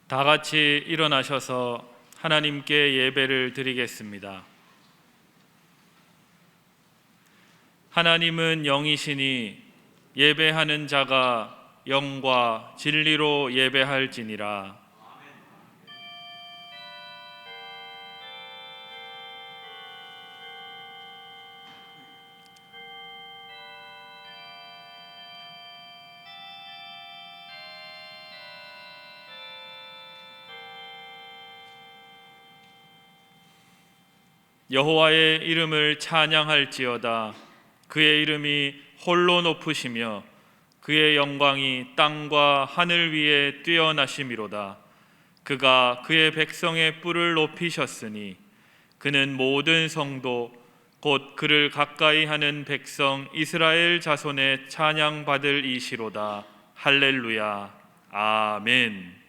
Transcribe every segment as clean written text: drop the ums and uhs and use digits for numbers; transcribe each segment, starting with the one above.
다 같이 일어나셔서 하나님께 예배를 드리겠습니다. 하나님은 영이시니 예배하는 자가 영과 진리로 예배할지니라. 여호와의 이름을 찬양할지어다. 그의 이름이 홀로 높으시며 그의 영광이 땅과 하늘 위에 뛰어나심이로다. 그가 그의 백성의 뿔을 높이셨으니 그는 모든 성도 곧 그를 가까이 하는 백성 이스라엘 자손의 찬양받을 이시로다. 할렐루야. 아멘.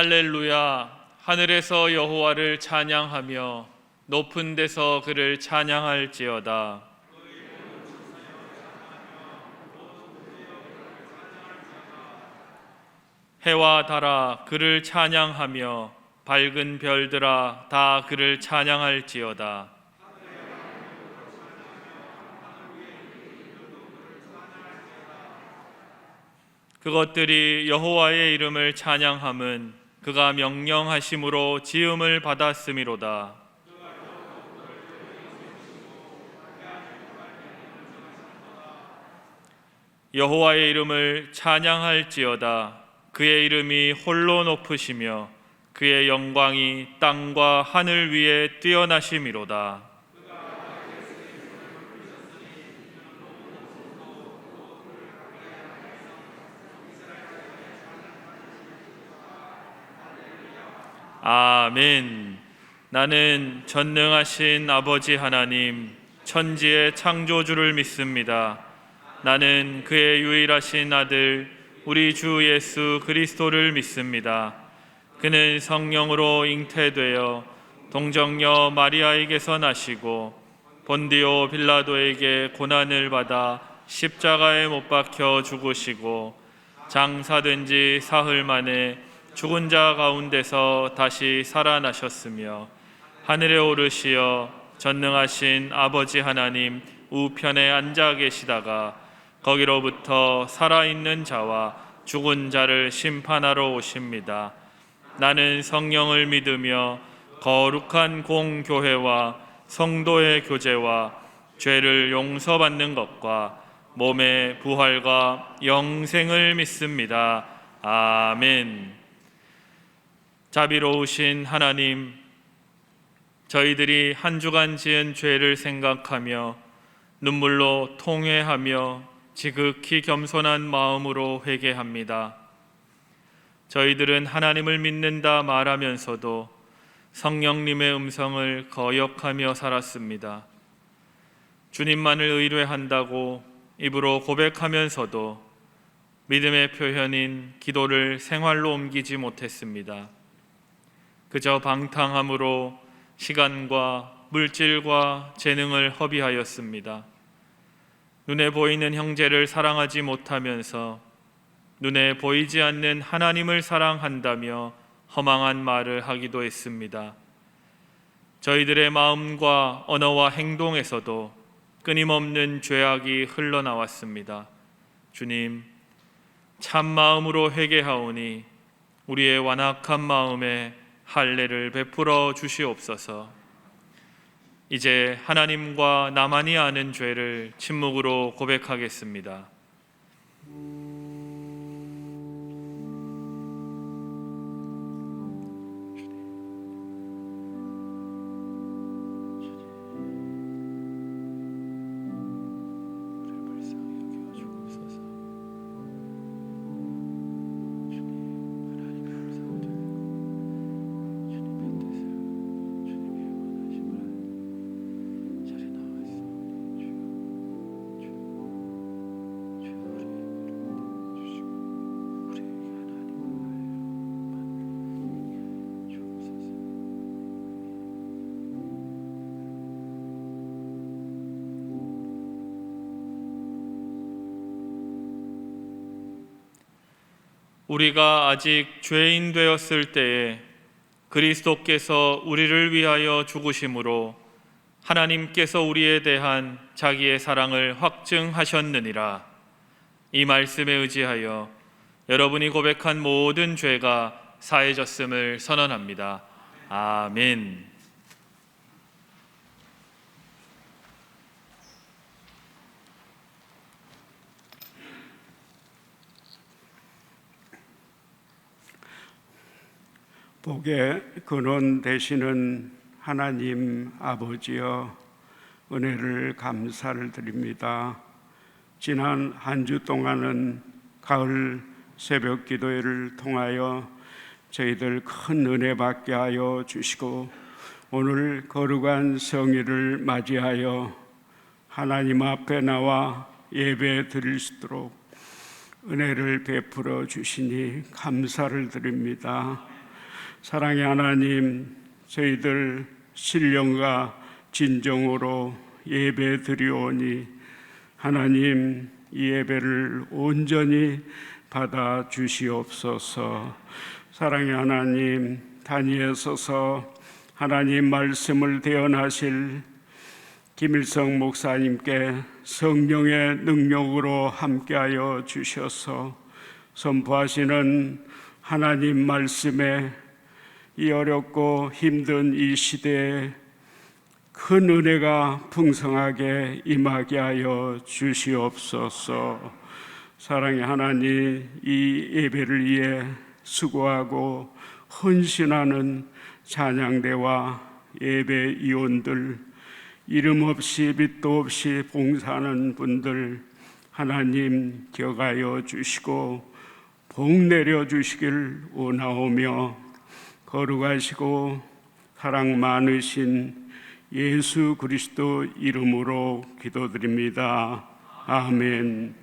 할렐루야. 하늘에서 여호와를 찬양하며 높은 데서 그를 찬양할지어다. 해와 달아 그를 찬양하며 밝은 별들아 다 그를 찬양할지어다. 그것들이 여호와의 이름을 찬양함은 그가 명령하심으로 지음을 받았음이로다. 여호와의 이름을 찬양할지어다. 그의 이름이 홀로 높으시며 그의 영광이 땅과 하늘 위에 뛰어나심이로다. 아멘. 나는 전능하신 아버지 하나님, 천지의 창조주를 믿습니다. 나는 그의 유일하신 아들 우리 주 예수 그리스도를 믿습니다. 그는 성령으로 잉태되어 동정녀 마리아에게서 나시고 본디오 빌라도에게 고난을 받아 십자가에 못 박혀 죽으시고 장사된 지 사흘 만에 죽은 자 가운데서 다시 살아나셨으며 하늘에 오르시어 전능하신 아버지 하나님 우편에 앉아 계시다가 거기로부터 살아있는 자와 죽은 자를 심판하러 오십니다. 나는 성령을 믿으며 거룩한 공교회와 성도의 교제와 죄를 용서받는 것과 몸의 부활과 영생을 믿습니다. 아멘. 자비로우신 하나님, 저희들이 한 주간 지은 죄를 생각하며 눈물로 통회하며 지극히 겸손한 마음으로 회개합니다. 저희들은 하나님을 믿는다 말하면서도 성령님의 음성을 거역하며 살았습니다. 주님만을 의뢰한다고 입으로 고백하면서도 믿음의 표현인 기도를 생활로 옮기지 못했습니다. 그저 방탕함으로 시간과 물질과 재능을 허비하였습니다. 눈에 보이는 형제를 사랑하지 못하면서 눈에 보이지 않는 하나님을 사랑한다며 허망한 말을 하기도 했습니다. 저희들의 마음과 언어와 행동에서도 끊임없는 죄악이 흘러나왔습니다. 주님, 참 마음으로 회개하오니 우리의 완악한 마음에 할례를 베풀어 주시옵소서. 이제 하나님과 나만이 아는 죄를 침묵으로 고백하겠습니다. 우리가 아직 죄인 되었을 때에 그리스도께서 우리를 위하여 죽으심으로 하나님께서 우리에 대한 자기의 사랑을 확증하셨느니라. 이 말씀에 의지하여 여러분이 고백한 모든 죄가 사해졌음을 선언합니다. 아멘. 복의 근원 되시는 하나님 아버지여, 은혜를 감사를 드립니다. 지난 한 주 동안은 가을 새벽 기도회를 통하여 저희들 큰 은혜 받게 하여 주시고, 오늘 거룩한 성일을 맞이하여 하나님 앞에 나와 예배 드릴 수 있도록 은혜를 베풀어 주시니 감사를 드립니다. 사랑의 하나님, 저희들 신령과 진정으로 예배 드리오니 하나님, 이 예배를 온전히 받아 주시옵소서. 사랑의 하나님, 단위에 서서 하나님 말씀을 대언하실 김일성 목사님께 성령의 능력으로 함께하여 주셔서 선포하시는 하나님 말씀에 이 어렵고 힘든 이 시대에 큰 은혜가 풍성하게 임하게 하여 주시옵소서. 사랑의 하나님, 이 예배를 위해 수고하고 헌신하는 찬양대와 예배 이원들, 이름 없이 빛도 없이 봉사하는 분들 하나님 기억하여 주시고 복 내려 주시길 원하오며, 거룩하시고 사랑 많으신 예수 그리스도 이름으로 기도드립니다. 아멘.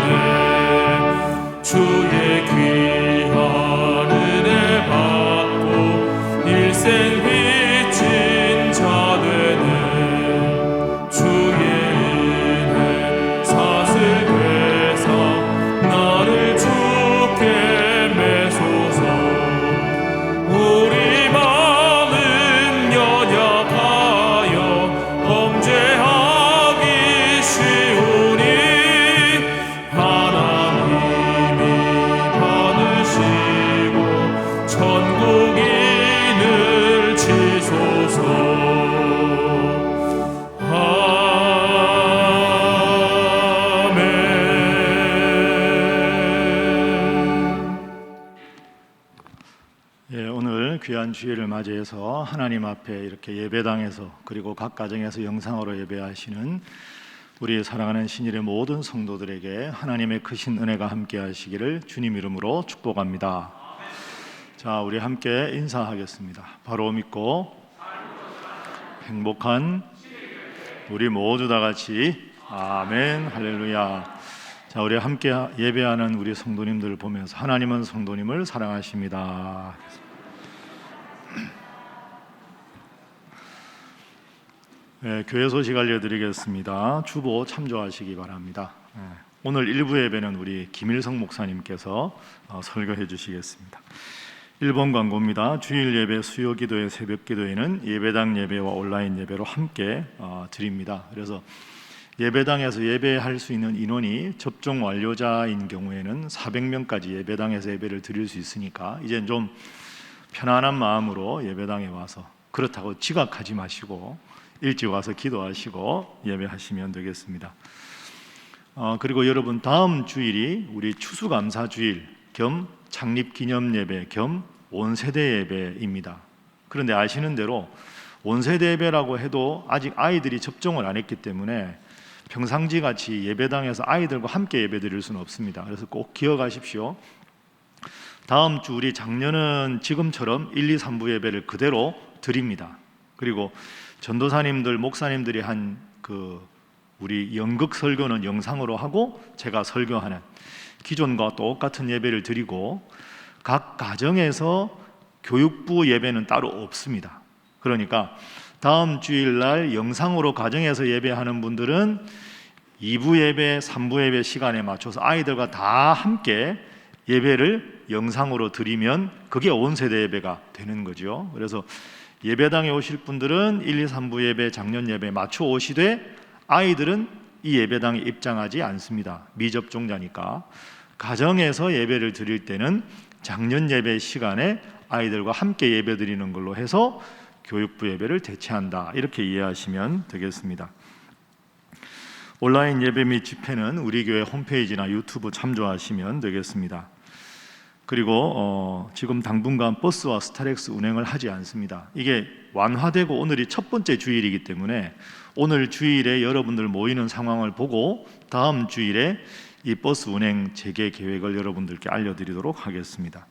은혜 주의 귀한 은혜 받고 일생 빚진 자 되네 주의 은혜 사슬 되사 나를 주께 매소서 우리 마음은 연약하여 범죄하기 쉬우니 하나님이 받으시고 천국인을 치소서. 오늘 귀한 주일을 맞이해서 하나님 앞에 이렇게 예배당에서 그리고 각 가정에서 영상으로 예배하시는 우리 사랑하는 신일의 모든 성도들에게 하나님의 크신 은혜가 함께 하시기를 주님 이름으로 축복합니다. 자, 우리 함께 인사하겠습니다. 바로 믿고 행복한 우리 모두 다 같이 아멘 할렐루야. 자, 우리 함께 예배하는 우리 성도님들을 보면서 하나님은 성도님을 사랑하십니다. 네, 교회 소식 알려드리겠습니다. 주보 참조하시기 바랍니다. 오늘 1부 예배는 우리 김일성 목사님께서 설교해 주시겠습니다. 1번 광고입니다. 주일 예배, 수요 기도회, 새벽 기도회는 예배당 예배와 온라인 예배로 함께 드립니다. 그래서 예배당에서 예배할 수 있는 인원이 접종 완료자인 경우에는 400명까지 예배당에서 예배를 드릴 수 있으니까 이제 좀 편안한 마음으로 예배당에 와서 그렇다고 지각하지 마시고 일찍 와서 기도하시고 예배하시면 되겠습니다. 그리고 여러분 다음 주일이 우리 추수감사 주일 겸 창립기념 예배 겸 온세대 예배입니다. 그런데 아시는 대로 온세대 예배라고 해도 아직 아이들이 접종을 안 했기 때문에 평상시 같이 예배당에서 아이들과 함께 예배 드릴 수는 없습니다. 그래서 꼭 기억하십시오. 다음 주 우리 작년은 지금처럼 1, 2, 3부 예배를 그대로 드립니다. 그리고 전도사님들, 목사님들이 한 우리 연극 설교는 영상으로 하고 제가 설교하는 기존과 똑같은 예배를 드리고 각 가정에서 교육부 예배는 따로 없습니다. 그러니까 다음 주일날 영상으로 가정에서 예배하는 분들은 2부 예배, 3부 예배 시간에 맞춰서 아이들과 다 함께 예배를 영상으로 드리면 그게 온세대 예배가 되는 거죠. 그래서 예배당에 오실 분들은 1, 2, 3부 예배, 작년 예배 맞춰 오시되 아이들은 이 예배당에 입장하지 않습니다. 미접종자니까. 가정에서 예배를 드릴 때는 작년 예배 시간에 아이들과 함께 예배 드리는 걸로 해서 교육부 예배를 대체한다. 이렇게 이해하시면 되겠습니다. 온라인 예배 및 집회는 우리 교회 홈페이지나 유튜브 참조하시면 되겠습니다. 그리고 지금 당분간 버스와 스타렉스 운행을 하지 않습니다. 이게 완화되고 오늘이 첫 번째 주일이기 때문에 오늘 주일에 여러분들 모이는 상황을 보고 다음 주일에 이 버스 운행 재개 계획을 여러분들께 알려드리도록 하겠습니다.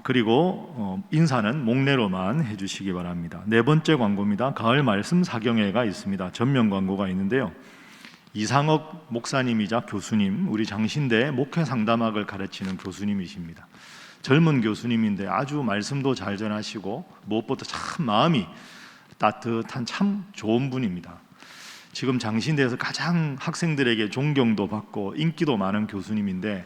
그리고 인사는 목례로만 해주시기 바랍니다. 네 번째 광고입니다. 가을 말씀 사경회가 있습니다. 전면 광고가 있는데요. 이상억 목사님이자 교수님, 우리 장신대 목회 상담학을 가르치는 교수님이십니다. 젊은 교수님인데 아주 말씀도 잘 전하시고 무엇보다 참 마음이 따뜻한 참 좋은 분입니다. 지금 장신대에서 가장 학생들에게 존경도 받고 인기도 많은 교수님인데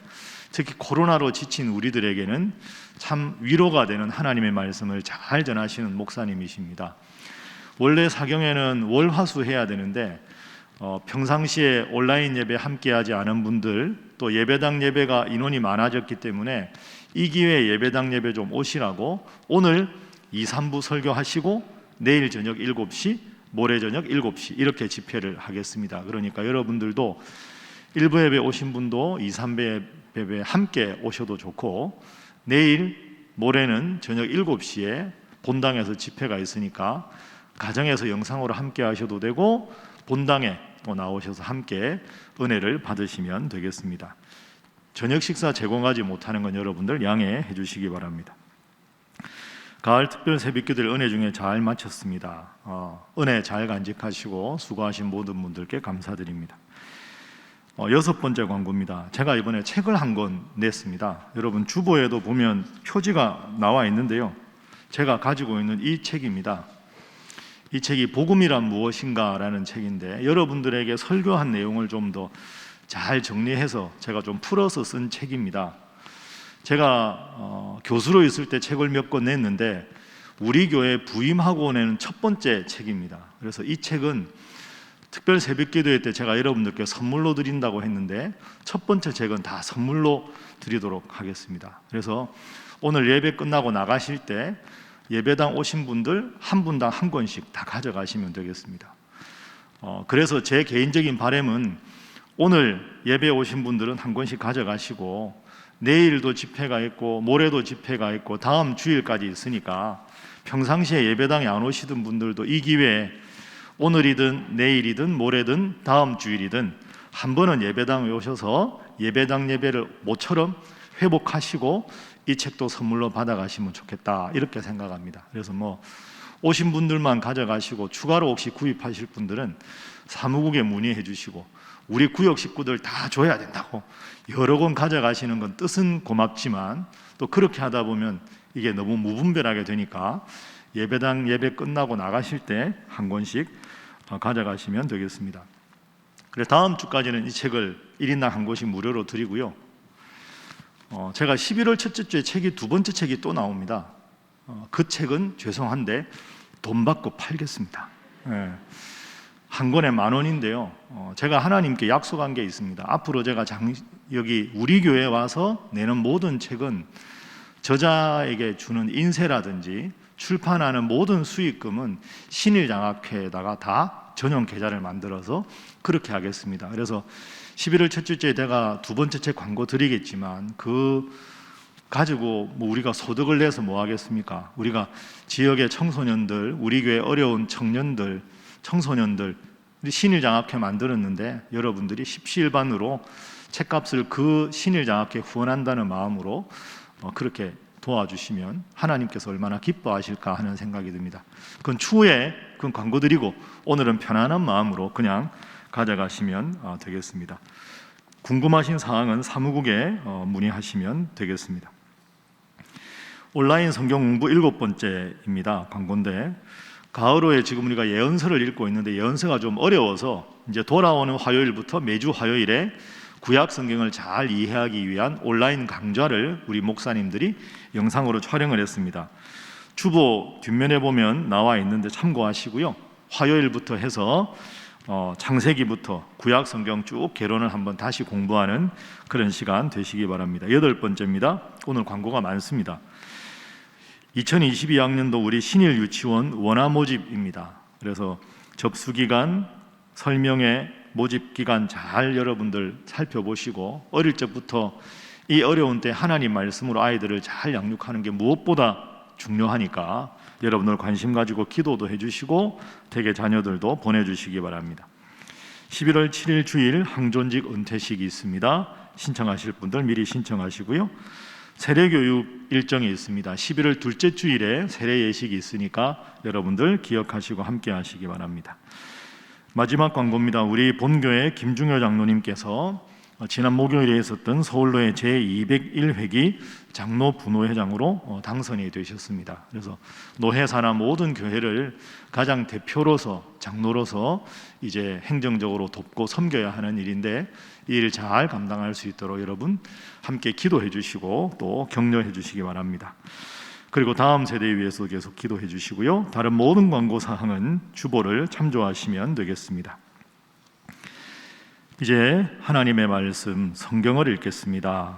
특히 코로나로 지친 우리들에게는 참 위로가 되는 하나님의 말씀을 잘 전하시는 목사님이십니다. 원래 사경회는 월화수 해야 되는데 평상시에 온라인 예배 함께하지 않은 분들 또 예배당 예배가 인원이 많아졌기 때문에 이 기회에 예배당 예배 좀 오시라고 오늘 2, 3부 설교하시고 내일 저녁 7시, 모레 저녁 7시 이렇게 집회를 하겠습니다. 그러니까 여러분들도 1부 예배 오신 분도 2, 3부 예배 함께 오셔도 좋고 내일 모레는 저녁 7시에 본당에서 집회가 있으니까 가정에서 영상으로 함께 하셔도 되고 본당에 또 나오셔서 함께 은혜를 받으시면 되겠습니다. 저녁 식사 제공하지 못하는 건 여러분들 양해해 주시기 바랍니다. 가을 특별 새벽기도를 은혜 중에 잘 마쳤습니다. 은혜 잘 간직하시고 수고하신 모든 분들께 감사드립니다. 여섯 번째 광고입니다. 제가 이번에 책을 한 권 냈습니다. 여러분 주보에도 보면 표지가 나와 있는데요. 제가 가지고 있는 이 책입니다. 이 책이 복음이란 무엇인가 라는 책인데 여러분들에게 설교한 내용을 좀 더 잘 정리해서 제가 좀 풀어서 쓴 책입니다. 제가 교수로 있을 때 책을 몇 권 냈는데 우리 교회 부임하고 내는 첫 번째 책입니다. 그래서 이 책은 특별 새벽기도회 때 제가 여러분들께 선물로 드린다고 했는데 첫 번째 책은 다 선물로 드리도록 하겠습니다. 그래서 오늘 예배 끝나고 나가실 때 예배당 오신 분들 한 분당 한 권씩 다 가져가시면 되겠습니다. 그래서 제 개인적인 바람은 오늘 예배 오신 분들은 한 권씩 가져가시고 내일도 집회가 있고 모레도 집회가 있고 다음 주일까지 있으니까 평상시에 예배당에 안 오시던 분들도 이 기회에 오늘이든 내일이든 모레든 다음 주일이든 한 번은 예배당에 오셔서 예배당 예배를 모처럼 회복하시고 이 책도 선물로 받아가시면 좋겠다 이렇게 생각합니다. 그래서 오신 분들만 가져가시고 추가로 혹시 구입하실 분들은 사무국에 문의해 주시고 우리 구역 식구들 다 줘야 된다고 여러 권 가져가시는 건 뜻은 고맙지만 또 그렇게 하다 보면 이게 너무 무분별하게 되니까 예배당 예배 끝나고 나가실 때 한 권씩 가져가시면 되겠습니다. 그래서 다음 주까지는 이 책을 1인당 한 권씩 무료로 드리고요. 제가 11월 첫째 주에 책이 두 번째 책이 또 나옵니다. 그 책은 죄송한데 돈 받고 팔겠습니다. 한 권에 10,000원인데요. 제가 하나님께 약속한 게 있습니다. 앞으로 제가 여기 우리 교회에 와서 내는 모든 책은 저자에게 주는 인세라든지 출판하는 모든 수익금은 신일장학회에다가 다 전용 계좌를 만들어서 그렇게 하겠습니다. 그래서 11월 첫 주째 제가 두 번째 책 광고 드리겠지만 그 가지고 우리가 소득을 내서 뭐 하겠습니까? 우리가 지역의 청소년들, 우리 교회 어려운 청년들, 청소년들 신일장학회 만들었는데 여러분들이 십시일반으로 책값을 그 신일장학회 후원한다는 마음으로 그렇게 도와주시면 하나님께서 얼마나 기뻐하실까 하는 생각이 듭니다. 그건 추후에 그건 광고 드리고 오늘은 편안한 마음으로 그냥 가져가시면 되겠습니다. 궁금하신 사항은 사무국에 문의하시면 되겠습니다. 온라인 성경 공부 7번째입니다. 광고인데 가을호에 지금 우리가 예언서를 읽고 있는데 예언서가 좀 어려워서 이제 돌아오는 화요일부터 매주 화요일에 구약 성경을 잘 이해하기 위한 온라인 강좌를 우리 목사님들이 영상으로 촬영을 했습니다. 주보 뒷면에 보면 나와 있는데 참고하시고요. 화요일부터 해서 창세기부터 구약 성경 쭉 개론을 한번 다시 공부하는 그런 시간 되시기 바랍니다. 8번째입니다. 오늘 광고가 많습니다. 2022학년도 우리 신일 유치원 원화 모집입니다. 그래서 접수 기간, 설명회, 모집 기간 잘 여러분들 살펴보시고 어릴 적부터 이 어려운 때 하나님 말씀으로 아이들을 잘 양육하는 게 무엇보다 중요하니까 여러분들 관심 가지고 기도도 해주시고 댁의 자녀들도 보내주시기 바랍니다. 11월 7일 주일 항존직 은퇴식이 있습니다. 신청하실 분들 미리 신청하시고요. 세례교육 일정이 있습니다. 11월 둘째 주일에 세례 예식이 있으니까 여러분들 기억하시고 함께 하시기 바랍니다. 마지막 광고입니다. 우리 본교회 김중효 장로님께서 지난 목요일에 있었던 서울로의 제201회기 장로 부노회장으로 당선이 되셨습니다. 그래서 노회 산하 모든 교회를 가장 대표로서 장로로서 이제 행정적으로 돕고 섬겨야 하는 일인데 이 일을 잘 감당할 수 있도록 여러분 함께 기도해 주시고 또 격려해 주시기 바랍니다. 그리고 다음 세대에 위해서 계속 기도해 주시고요. 다른 모든 광고 사항은 주보를 참조하시면 되겠습니다. 이제 하나님의 말씀 성경을 읽겠습니다.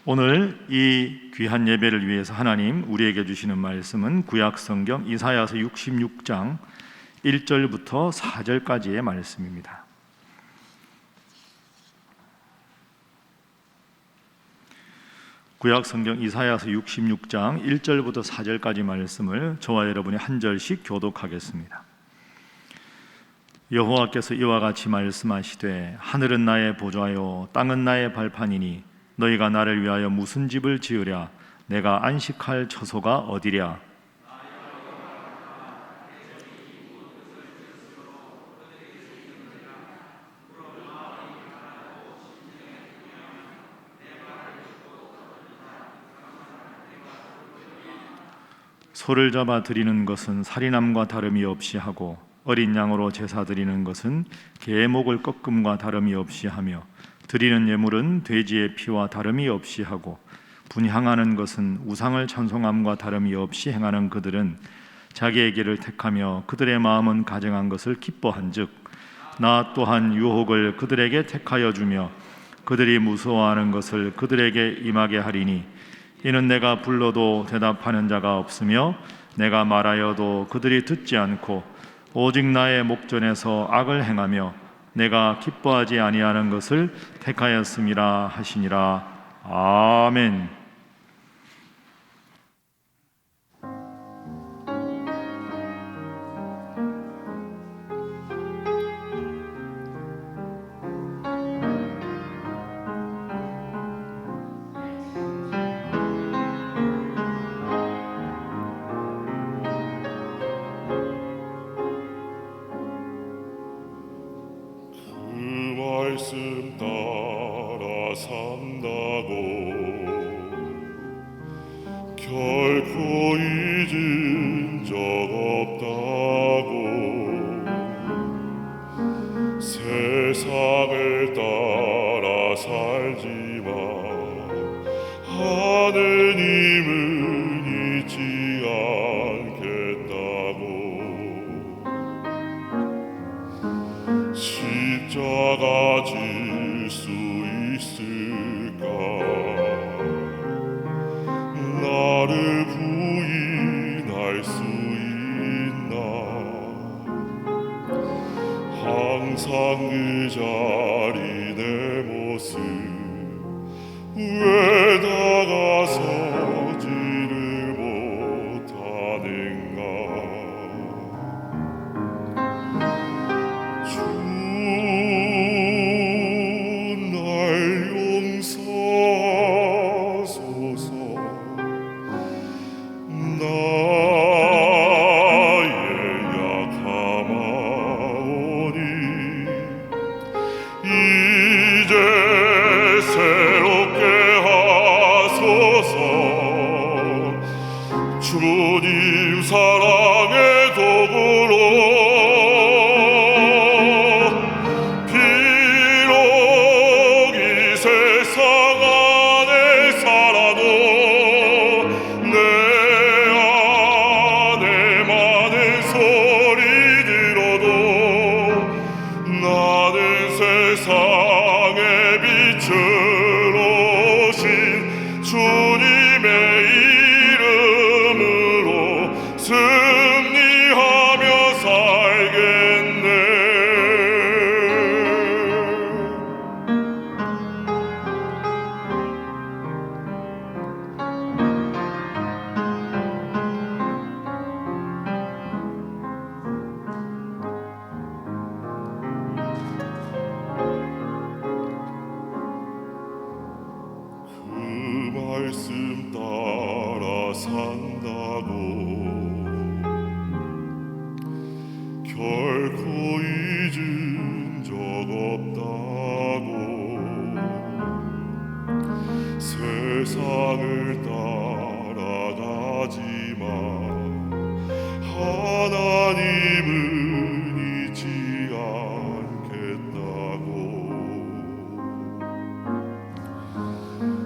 오늘 이 귀한 예배를 위해서 하나님 우리에게 주시는 말씀은 구약 성경 이사야서 66장 1절부터 4절까지의 말씀입니다. 구약 성경 이사야서 66장 1절부터 4절까지 말씀을 저와 여러분이 한 절씩 교독하겠습니다. 여호와께서 이와 같이 말씀하시되 하늘은 나의 보좌요 땅은 나의 발판이니 너희가 나를 위하여 무슨 집을 지으랴 내가 안식할 처소가 어디랴. 소를 잡아 드리는 것은 살인함과 다름이 없이 하고 어린 양으로 제사 드리는 것은 개의 목을 꺾음과 다름이 없이 하며 드리는 예물은 돼지의 피와 다름이 없이 하고 분향하는 것은 우상을 찬송함과 다름이 없이 행하는 그들은 자기의 길을 택하며 그들의 마음은 가증한 것을 기뻐한즉 나 또한 유혹을 그들에게 택하여 주며 그들이 무서워하는 것을 그들에게 임하게 하리니 이는 내가 불러도 대답하는 자가 없으며 내가 말하여도 그들이 듣지 않고 오직 나의 목전에서 악을 행하며 내가 기뻐하지 아니하는 것을 택하였음이라 하시니라. 아멘. 말씀 따라 산다고 결코 잊은 적 없다고 세상을 따라 살지만 하느님은 잊지 않겠다고 십자가 질 수 있을까 나를 부인할 수 있나 항상 그 자리 내 모습 왜 다가서지를 못하는가 주님 사랑의 도구로 비록 이 세상 안에 살아도 내 안에 많은 소리 들어도 나는 세상의 빛으로 오신 주님의 승리하며 살겠네. 그 말씀 따라 산다고 결코 잊은 적 없다고 세상을 따라가지만 하나님은 잊지 않겠다고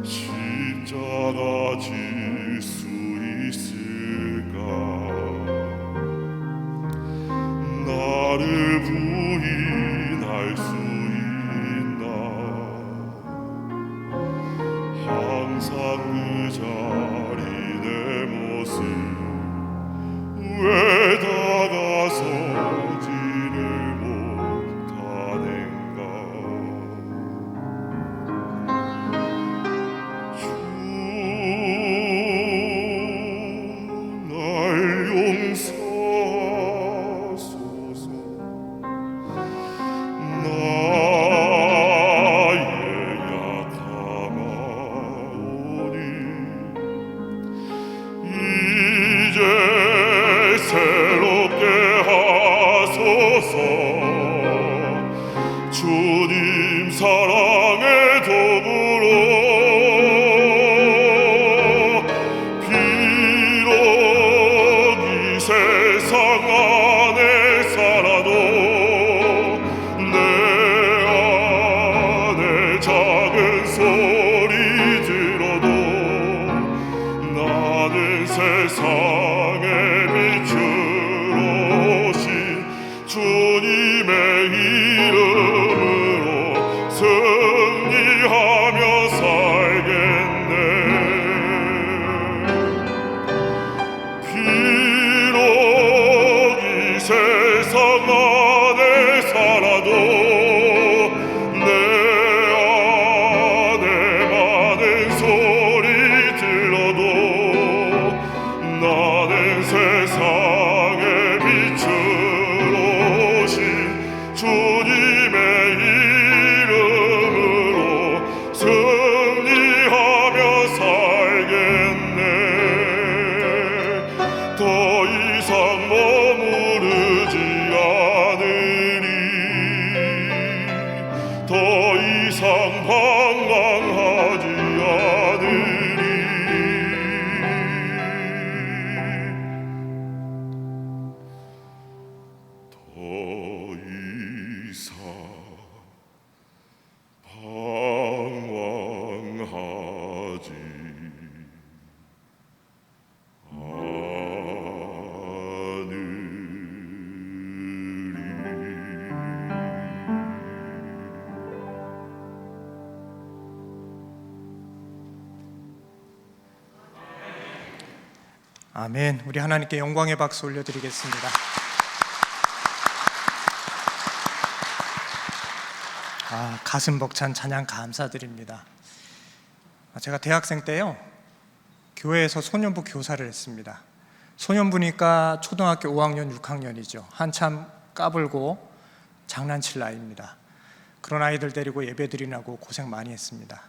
십자가 질 수 있을까 나를 부인할 수 있나 항상 그 자리 내 모습 왜 다가서지를 못하는가 주 날 용서하소서 나의 약함하오니 이제 새롭게 하소서 주님 사랑의 도구로 비록 주님의 이름으로 승리하며 살겠네. 비록 이 세상 안에 살아도 내 안에 많은 소리 들어도 나는 세상의 빛으로 오신 주님의 이름으로 승리하며 살겠네. 더 이상 머무르지 않으리. 더 이상 방황하지 않으리. 더 이상 방황하지 아멘. 우리 하나님께 영광의 박수 올려드리겠습니다. 가슴 벅찬 찬양 감사드립니다. 제가 대학생 때요, 교회에서 소년부 교사를 했습니다. 소년부니까 초등학교 5학년, 6학년이죠. 한참 까불고 장난칠 나이입니다. 그런 아이들 데리고 예배 드리라고 고생 많이 했습니다.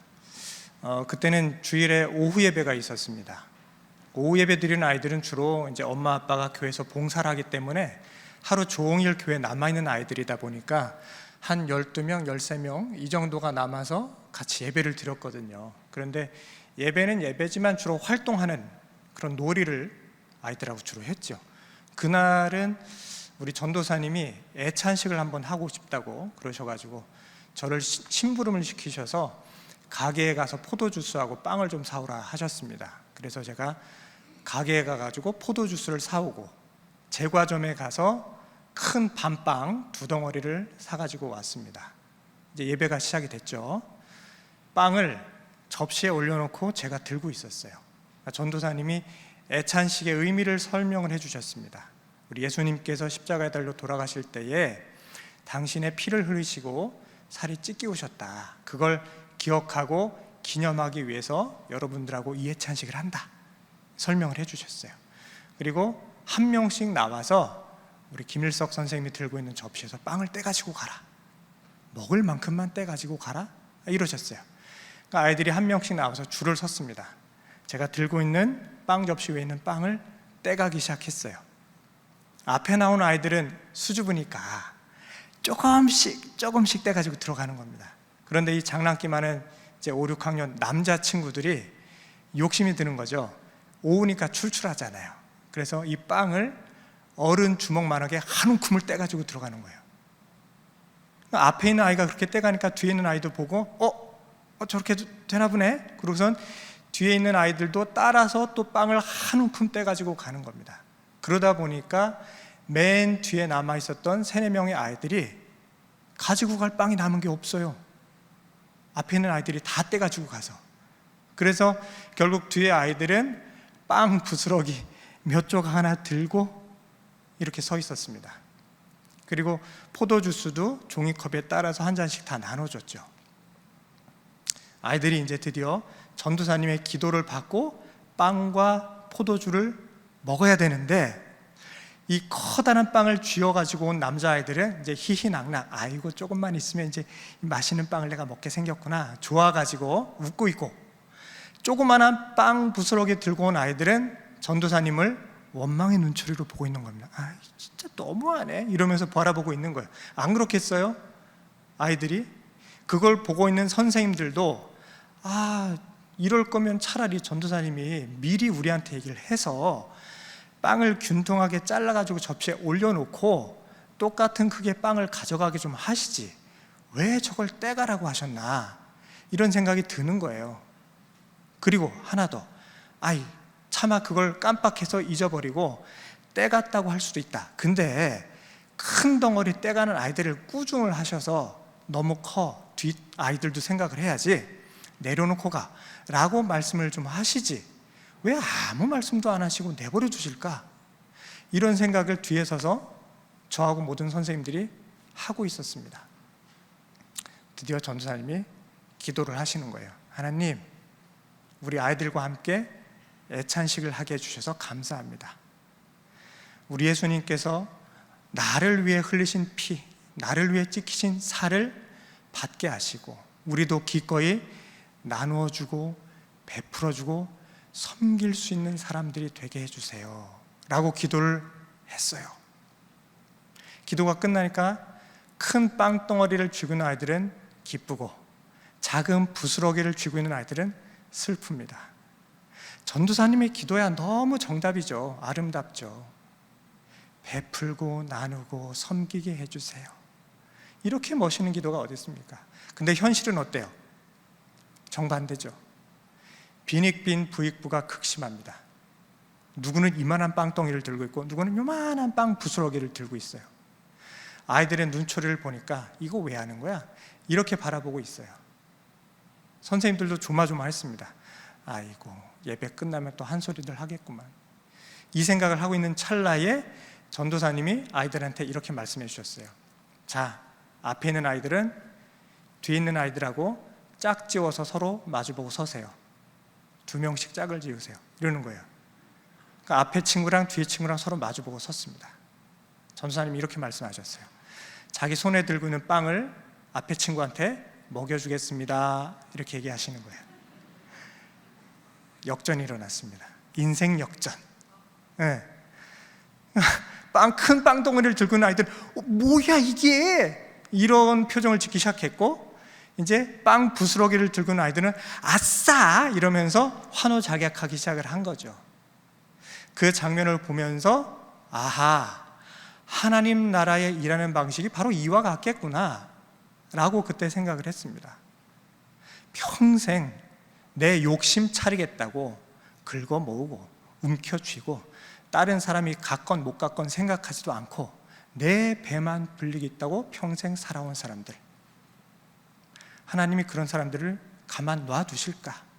그때는 주일에 오후 예배가 있었습니다. 오후 예배 드리는 아이들은 주로 이제 엄마 아빠가 교회에서 봉사를 하기 때문에 하루 종일 교회에 남아있는 아이들이다 보니까 한 12명, 13명 이 정도가 남아서 같이 예배를 드렸거든요. 그런데 예배는 예배지만 주로 활동하는 그런 놀이를 아이들하고 주로 했죠. 그날은 우리 전도사님이 애찬식을 한번 하고 싶다고 그러셔가지고 저를 심부름을 시키셔서 가게에 가서 포도주스하고 빵을 좀 사오라 하셨습니다. 그래서 제가 가게에 가가지고 포도주스를 사오고 제과점에 가서 큰 밤빵 2덩어리를 사가지고 왔습니다. 이제 예배가 시작이 됐죠. 빵을 접시에 올려놓고 제가 들고 있었어요. 전도사님이 애찬식의 의미를 설명을 해주셨습니다. 우리 예수님께서 십자가에 달려 돌아가실 때에 당신의 피를 흘리시고 살이 찢기우셨다. 그걸 기억하고 기념하기 위해서 여러분들하고 이 애찬식을 한다. 설명을 해주셨어요. 그리고 한 명씩 나와서 우리 김일석 선생님이 들고 있는 접시에서 빵을 떼가지고 가라. 먹을 만큼만 떼가지고 가라. 이러셨어요. 그러니까 아이들이 한 명씩 나와서 줄을 섰습니다. 제가 들고 있는 빵 접시 위에 있는 빵을 떼가기 시작했어요. 앞에 나온 아이들은 수줍으니까 조금씩 떼가지고 들어가는 겁니다. 그런데 이 장난기 많은 이제 5, 6학년 남자친구들이 욕심이 드는 거죠. 오우니까 출출하잖아요. 그래서 이 빵을 어른 주먹만하게 한 움큼을 떼가지고 들어가는 거예요. 앞에 있는 아이가 그렇게 떼가니까 뒤에 있는 아이도 보고 저렇게 되나 보네. 그러고선 뒤에 있는 아이들도 따라서 또 빵을 한 움큼 떼가지고 가는 겁니다. 그러다 보니까 맨 뒤에 남아있었던 3, 4명의 아이들이 가지고 갈 빵이 남은 게 없어요. 앞에 있는 아이들이 다 떼가지고 가서. 그래서 결국 뒤에 아이들은 빵 부스러기 몇 조각 하나 들고 이렇게 서 있었습니다. 그리고 포도주스도 종이컵에 따라서 한 잔씩 다 나눠줬죠. 아이들이 이제 드디어 전도사님의 기도를 받고 빵과 포도주를 먹어야 되는데 이 커다란 빵을 쥐어가지고 온 남자아이들은 이제 희희낙낙 아이고 조금만 있으면 이제 맛있는 빵을 내가 먹게 생겼구나 좋아가지고 웃고 있고, 조그만한 빵 부스러기 들고 온 아이들은 전도사님을 원망의 눈초리로 보고 있는 겁니다. 진짜 너무하네 이러면서 바라보고 있는 거예요. 안 그렇겠어요? 아이들이 그걸 보고 있는 선생님들도 이럴 거면 차라리 전도사님이 미리 우리한테 얘기를 해서 빵을 균통하게 잘라가지고 접시에 올려놓고 똑같은 크기의 빵을 가져가게 좀 하시지 왜 저걸 떼가라고 하셨나, 이런 생각이 드는 거예요. 그리고 하나 더, 차마 그걸 깜빡해서 잊어버리고 떼갔다고 할 수도 있다. 근데 큰 덩어리 떼가는 아이들을 꾸중을 하셔서 너무 커, 뒷 아이들도 생각을 해야지, 내려놓고 가 라고 말씀을 좀 하시지 왜 아무 말씀도 안 하시고 내버려 두실까? 이런 생각을 뒤에 서서 저하고 모든 선생님들이 하고 있었습니다. 드디어 전도사님이 기도를 하시는 거예요. 하나님, 우리 아이들과 함께 애찬식을 하게 해주셔서 감사합니다. 우리 예수님께서 나를 위해 흘리신 피, 나를 위해 찍히신 살을 받게 하시고 우리도 기꺼이 나누어주고 베풀어주고 섬길 수 있는 사람들이 되게 해주세요 라고 기도를 했어요. 기도가 끝나니까 큰 빵덩어리를 쥐고 있는 아이들은 기쁘고 작은 부스러기를 쥐고 있는 아이들은 슬픕니다. 전도사님의 기도야 너무 정답이죠. 아름답죠. 베풀고 나누고 섬기게 해주세요. 이렇게 멋있는 기도가 어디 있습니까? 근데 현실은 어때요? 정반대죠. 빈익빈 부익부가 극심합니다. 누구는 이만한 빵덩이를 들고 있고 누구는 요만한 빵 부스러기를 들고 있어요. 아이들의 눈초리를 보니까 이거 왜 하는 거야? 이렇게 바라보고 있어요. 선생님들도 조마조마했습니다. 아이고, 예배 끝나면 또 한 소리들 하겠구만. 이 생각을 하고 있는 찰나에 전도사님이 아이들한테 이렇게 말씀해 주셨어요. 자, 앞에 있는 아이들은 뒤에 있는 아이들하고 짝 지어서 서로 마주보고 서세요. 2명씩 짝을 지으세요. 이러는 거예요. 그러니까 앞에 친구랑 뒤에 친구랑 서로 마주보고 섰습니다. 전도사님이 이렇게 말씀하셨어요. 자기 손에 들고 있는 빵을 앞에 친구한테 먹여주겠습니다. 이렇게 얘기하시는 거예요. 역전이 일어났습니다. 인생 역전. 네. 큰 빵덩어리를 들고 있는 아이들, 뭐야 이게? 이런 표정을 짓기 시작했고, 이제 빵 부스러기를 들고 있는 아이들은 아싸! 이러면서 환호작약하기 시작을 한 거죠. 그 장면을 보면서 아하, 하나님 나라에 일하는 방식이 바로 이와 같겠구나 라고 그때 생각을 했습니다. 평생 내 욕심 차리겠다고 긁어 모으고 움켜쥐고 다른 사람이 갔건 못 갔건 생각하지도 않고 내 배만 불리겠다고 평생 살아온 사람들, 하나님이 그런 사람들을 가만 놔두실까?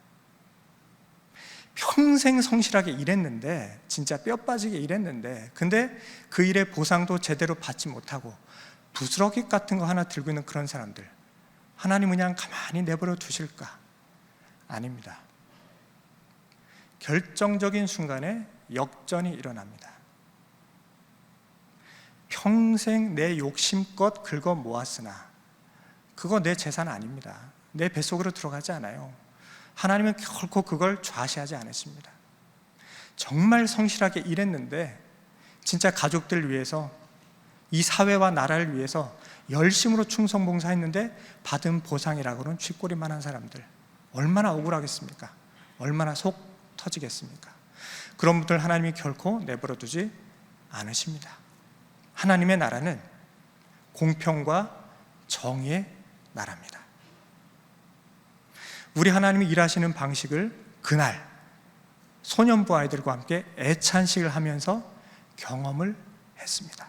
평생 성실하게 일했는데, 진짜 뼈 빠지게 일했는데, 근데 그 일의 보상도 제대로 받지 못하고 부스러기 같은 거 하나 들고 있는 그런 사람들, 하나님은 그냥 가만히 내버려 두실까? 아닙니다. 결정적인 순간에 역전이 일어납니다. 평생 내 욕심껏 긁어 모았으나 그거 내 재산 아닙니다. 내 뱃속으로 들어가지 않아요. 하나님은 결코 그걸 좌시하지 않으십니다. 정말 성실하게 일했는데, 진짜 가족들 위해서, 이 사회와 나라를 위해서 열심으로 충성봉사했는데 받은 보상이라고는 쥐꼬리만한 사람들, 얼마나 억울하겠습니까? 얼마나 속 터지겠습니까? 그런 분들 하나님이 결코 내버려 두지 않으십니다. 하나님의 나라는 공평과 정의의 나라입니다. 우리 하나님이 일하시는 방식을 그날 소년부 아이들과 함께 애찬식을 하면서 경험을 했습니다.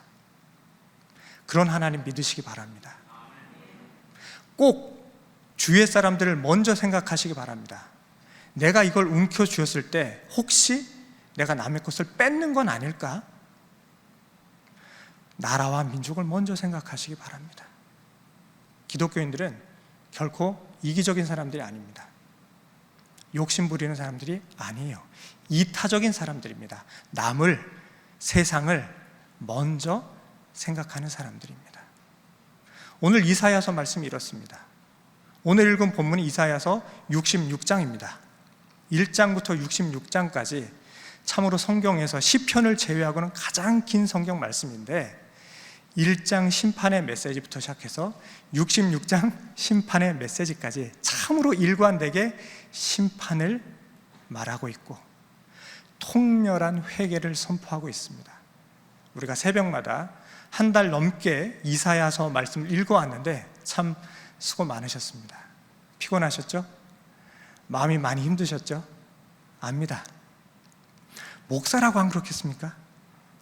그런 하나님 믿으시기 바랍니다. 꼭 주위의 사람들을 먼저 생각하시기 바랍니다. 내가 이걸 움켜쥐었을 때 혹시 내가 남의 것을 뺏는 건 아닐까? 나라와 민족을 먼저 생각하시기 바랍니다. 기독교인들은 결코 이기적인 사람들이 아닙니다. 욕심 부리는 사람들이 아니에요. 이타적인 사람들입니다. 남을, 세상을 먼저 생각하는 사람들입니다. 오늘 이사야서 말씀이 이렇습니다. 오늘 읽은 본문이 이사야서 66장입니다. 1장부터 66장까지 참으로 성경에서 시편을 제외하고는 가장 긴 성경 말씀인데, 1장 심판의 메시지부터 시작해서 66장 심판의 메시지까지 참으로 일관되게 심판을 말하고 있고 통렬한 회개를 선포하고 있습니다. 우리가 새벽마다 한 달 넘게 이사야서 말씀을 읽어왔는데 참 수고 많으셨습니다. 피곤하셨죠? 마음이 많이 힘드셨죠? 압니다. 목사라고 안 그렇겠습니까?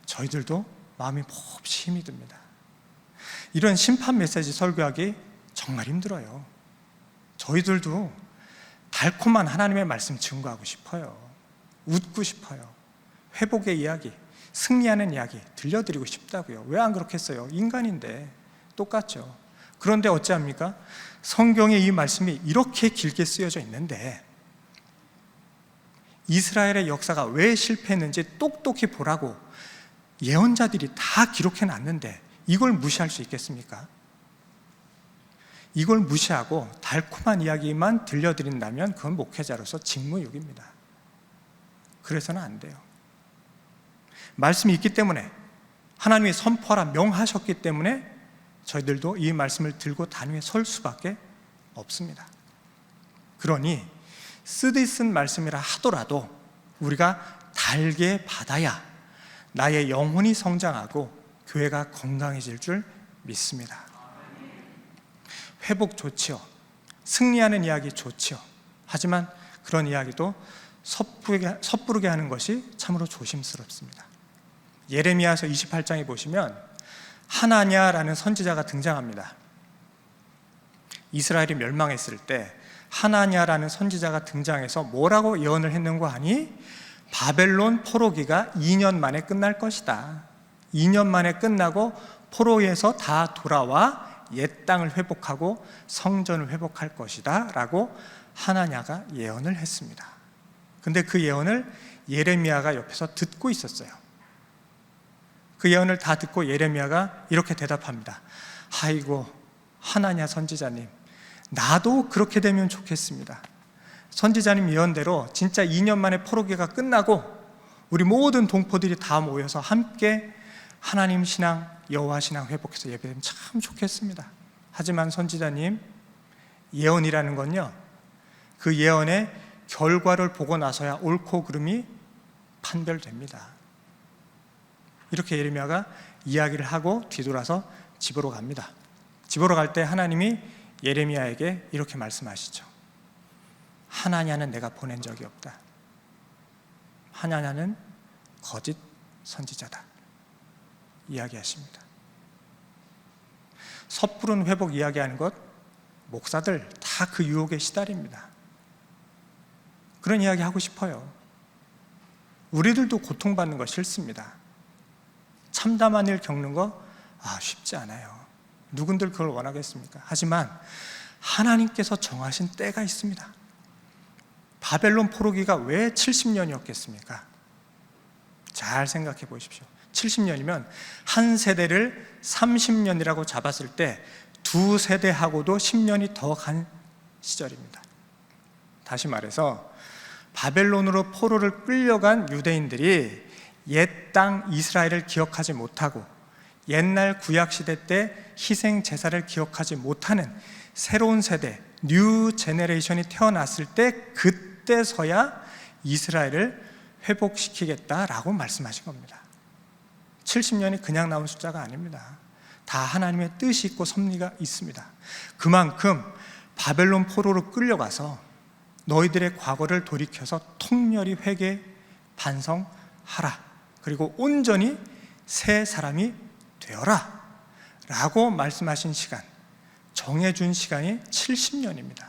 저희들도 마음이 몹시 힘이 듭니다. 이런 심판 메시지 설교하기 정말 힘들어요. 저희들도 달콤한 하나님의 말씀 증거하고 싶어요. 웃고 싶어요. 회복의 이야기, 승리하는 이야기 들려드리고 싶다고요. 왜 안 그렇겠어요? 인간인데 똑같죠. 그런데 어찌합니까? 성경에 이 말씀이 이렇게 길게 쓰여져 있는데 이스라엘의 역사가 왜 실패했는지 똑똑히 보라고 예언자들이 다 기록해 놨는데 이걸 무시할 수 있겠습니까? 이걸 무시하고 달콤한 이야기만 들려드린다면 그건 목회자로서 직무유기입니다. 그래서는 안 돼요. 말씀이 있기 때문에, 하나님이 선포하라 명하셨기 때문에 저희들도 이 말씀을 들고 단위에 설 수밖에 없습니다. 그러니 쓰디쓴 말씀이라 하더라도 우리가 달게 받아야 나의 영혼이 성장하고 교회가 건강해질 줄 믿습니다. 회복 좋지요. 승리하는 이야기 좋지요. 하지만 그런 이야기도 섣부르게 하는 것이 참으로 조심스럽습니다. 예레미야서 28장에 보시면 하나냐라는 선지자가 등장합니다. 이스라엘이 멸망했을 때 하나냐라는 선지자가 등장해서 뭐라고 예언을 했는고 하니 바벨론 포로기가 2년 만에 끝날 것이다. 2년 만에 끝나고 포로에서 다 돌아와 옛 땅을 회복하고 성전을 회복할 것이다 라고 하나냐가 예언을 했습니다. 근데 그 예언을 예레미야가 옆에서 듣고 있었어요. 그 예언을 다 듣고 예레미야가 이렇게 대답합니다. 아이고 하나냐 선지자님, 나도 그렇게 되면 좋겠습니다. 선지자님 예언대로 진짜 2년 만에 포로기가 끝나고 우리 모든 동포들이 다 모여서 함께 하나님 신앙, 여호와 신앙 회복해서 예배되면 참 좋겠습니다. 하지만 선지자님, 예언이라는 건요, 그 예언의 결과를 보고 나서야 옳고 그름이 판별됩니다. 이렇게 예레미야가 이야기를 하고 뒤돌아서 집으로 갑니다. 집으로 갈 때 하나님이 예레미야에게 이렇게 말씀하시죠. 하나냐는 내가 보낸 적이 없다. 하나냐는 거짓 선지자다. 이야기하십니다. 섣부른 회복 이야기하는 것, 목사들 다 그 유혹에 시달립니다. 그런 이야기 하고 싶어요. 우리들도 고통받는 거 싫습니다. 참담한 일 겪는 거 쉽지 않아요. 누군들 그걸 원하겠습니까? 하지만 하나님께서 정하신 때가 있습니다. 바벨론 포로기가 왜 70년이었겠습니까? 잘 생각해 보십시오. 70년이면 한 세대를 30년이라고 잡았을 때 두 세대하고도 10년이 더 간 시절입니다. 다시 말해서 바벨론으로 포로를 끌려간 유대인들이 옛 땅 이스라엘을 기억하지 못하고 옛날 구약시대 때 희생 제사를 기억하지 못하는 새로운 세대, 뉴 제네레이션이 태어났을 때 그때서야 이스라엘을 회복시키겠다라고 말씀하신 겁니다. 70년이 그냥 나온 숫자가 아닙니다. 다 하나님의 뜻이 있고 섭리가 있습니다. 그만큼 바벨론 포로로 끌려가서 너희들의 과거를 돌이켜서 통렬히 회개, 반성하라. 그리고 온전히 새 사람이 되어라 라고 말씀하신 시간, 정해준 시간이 70년입니다.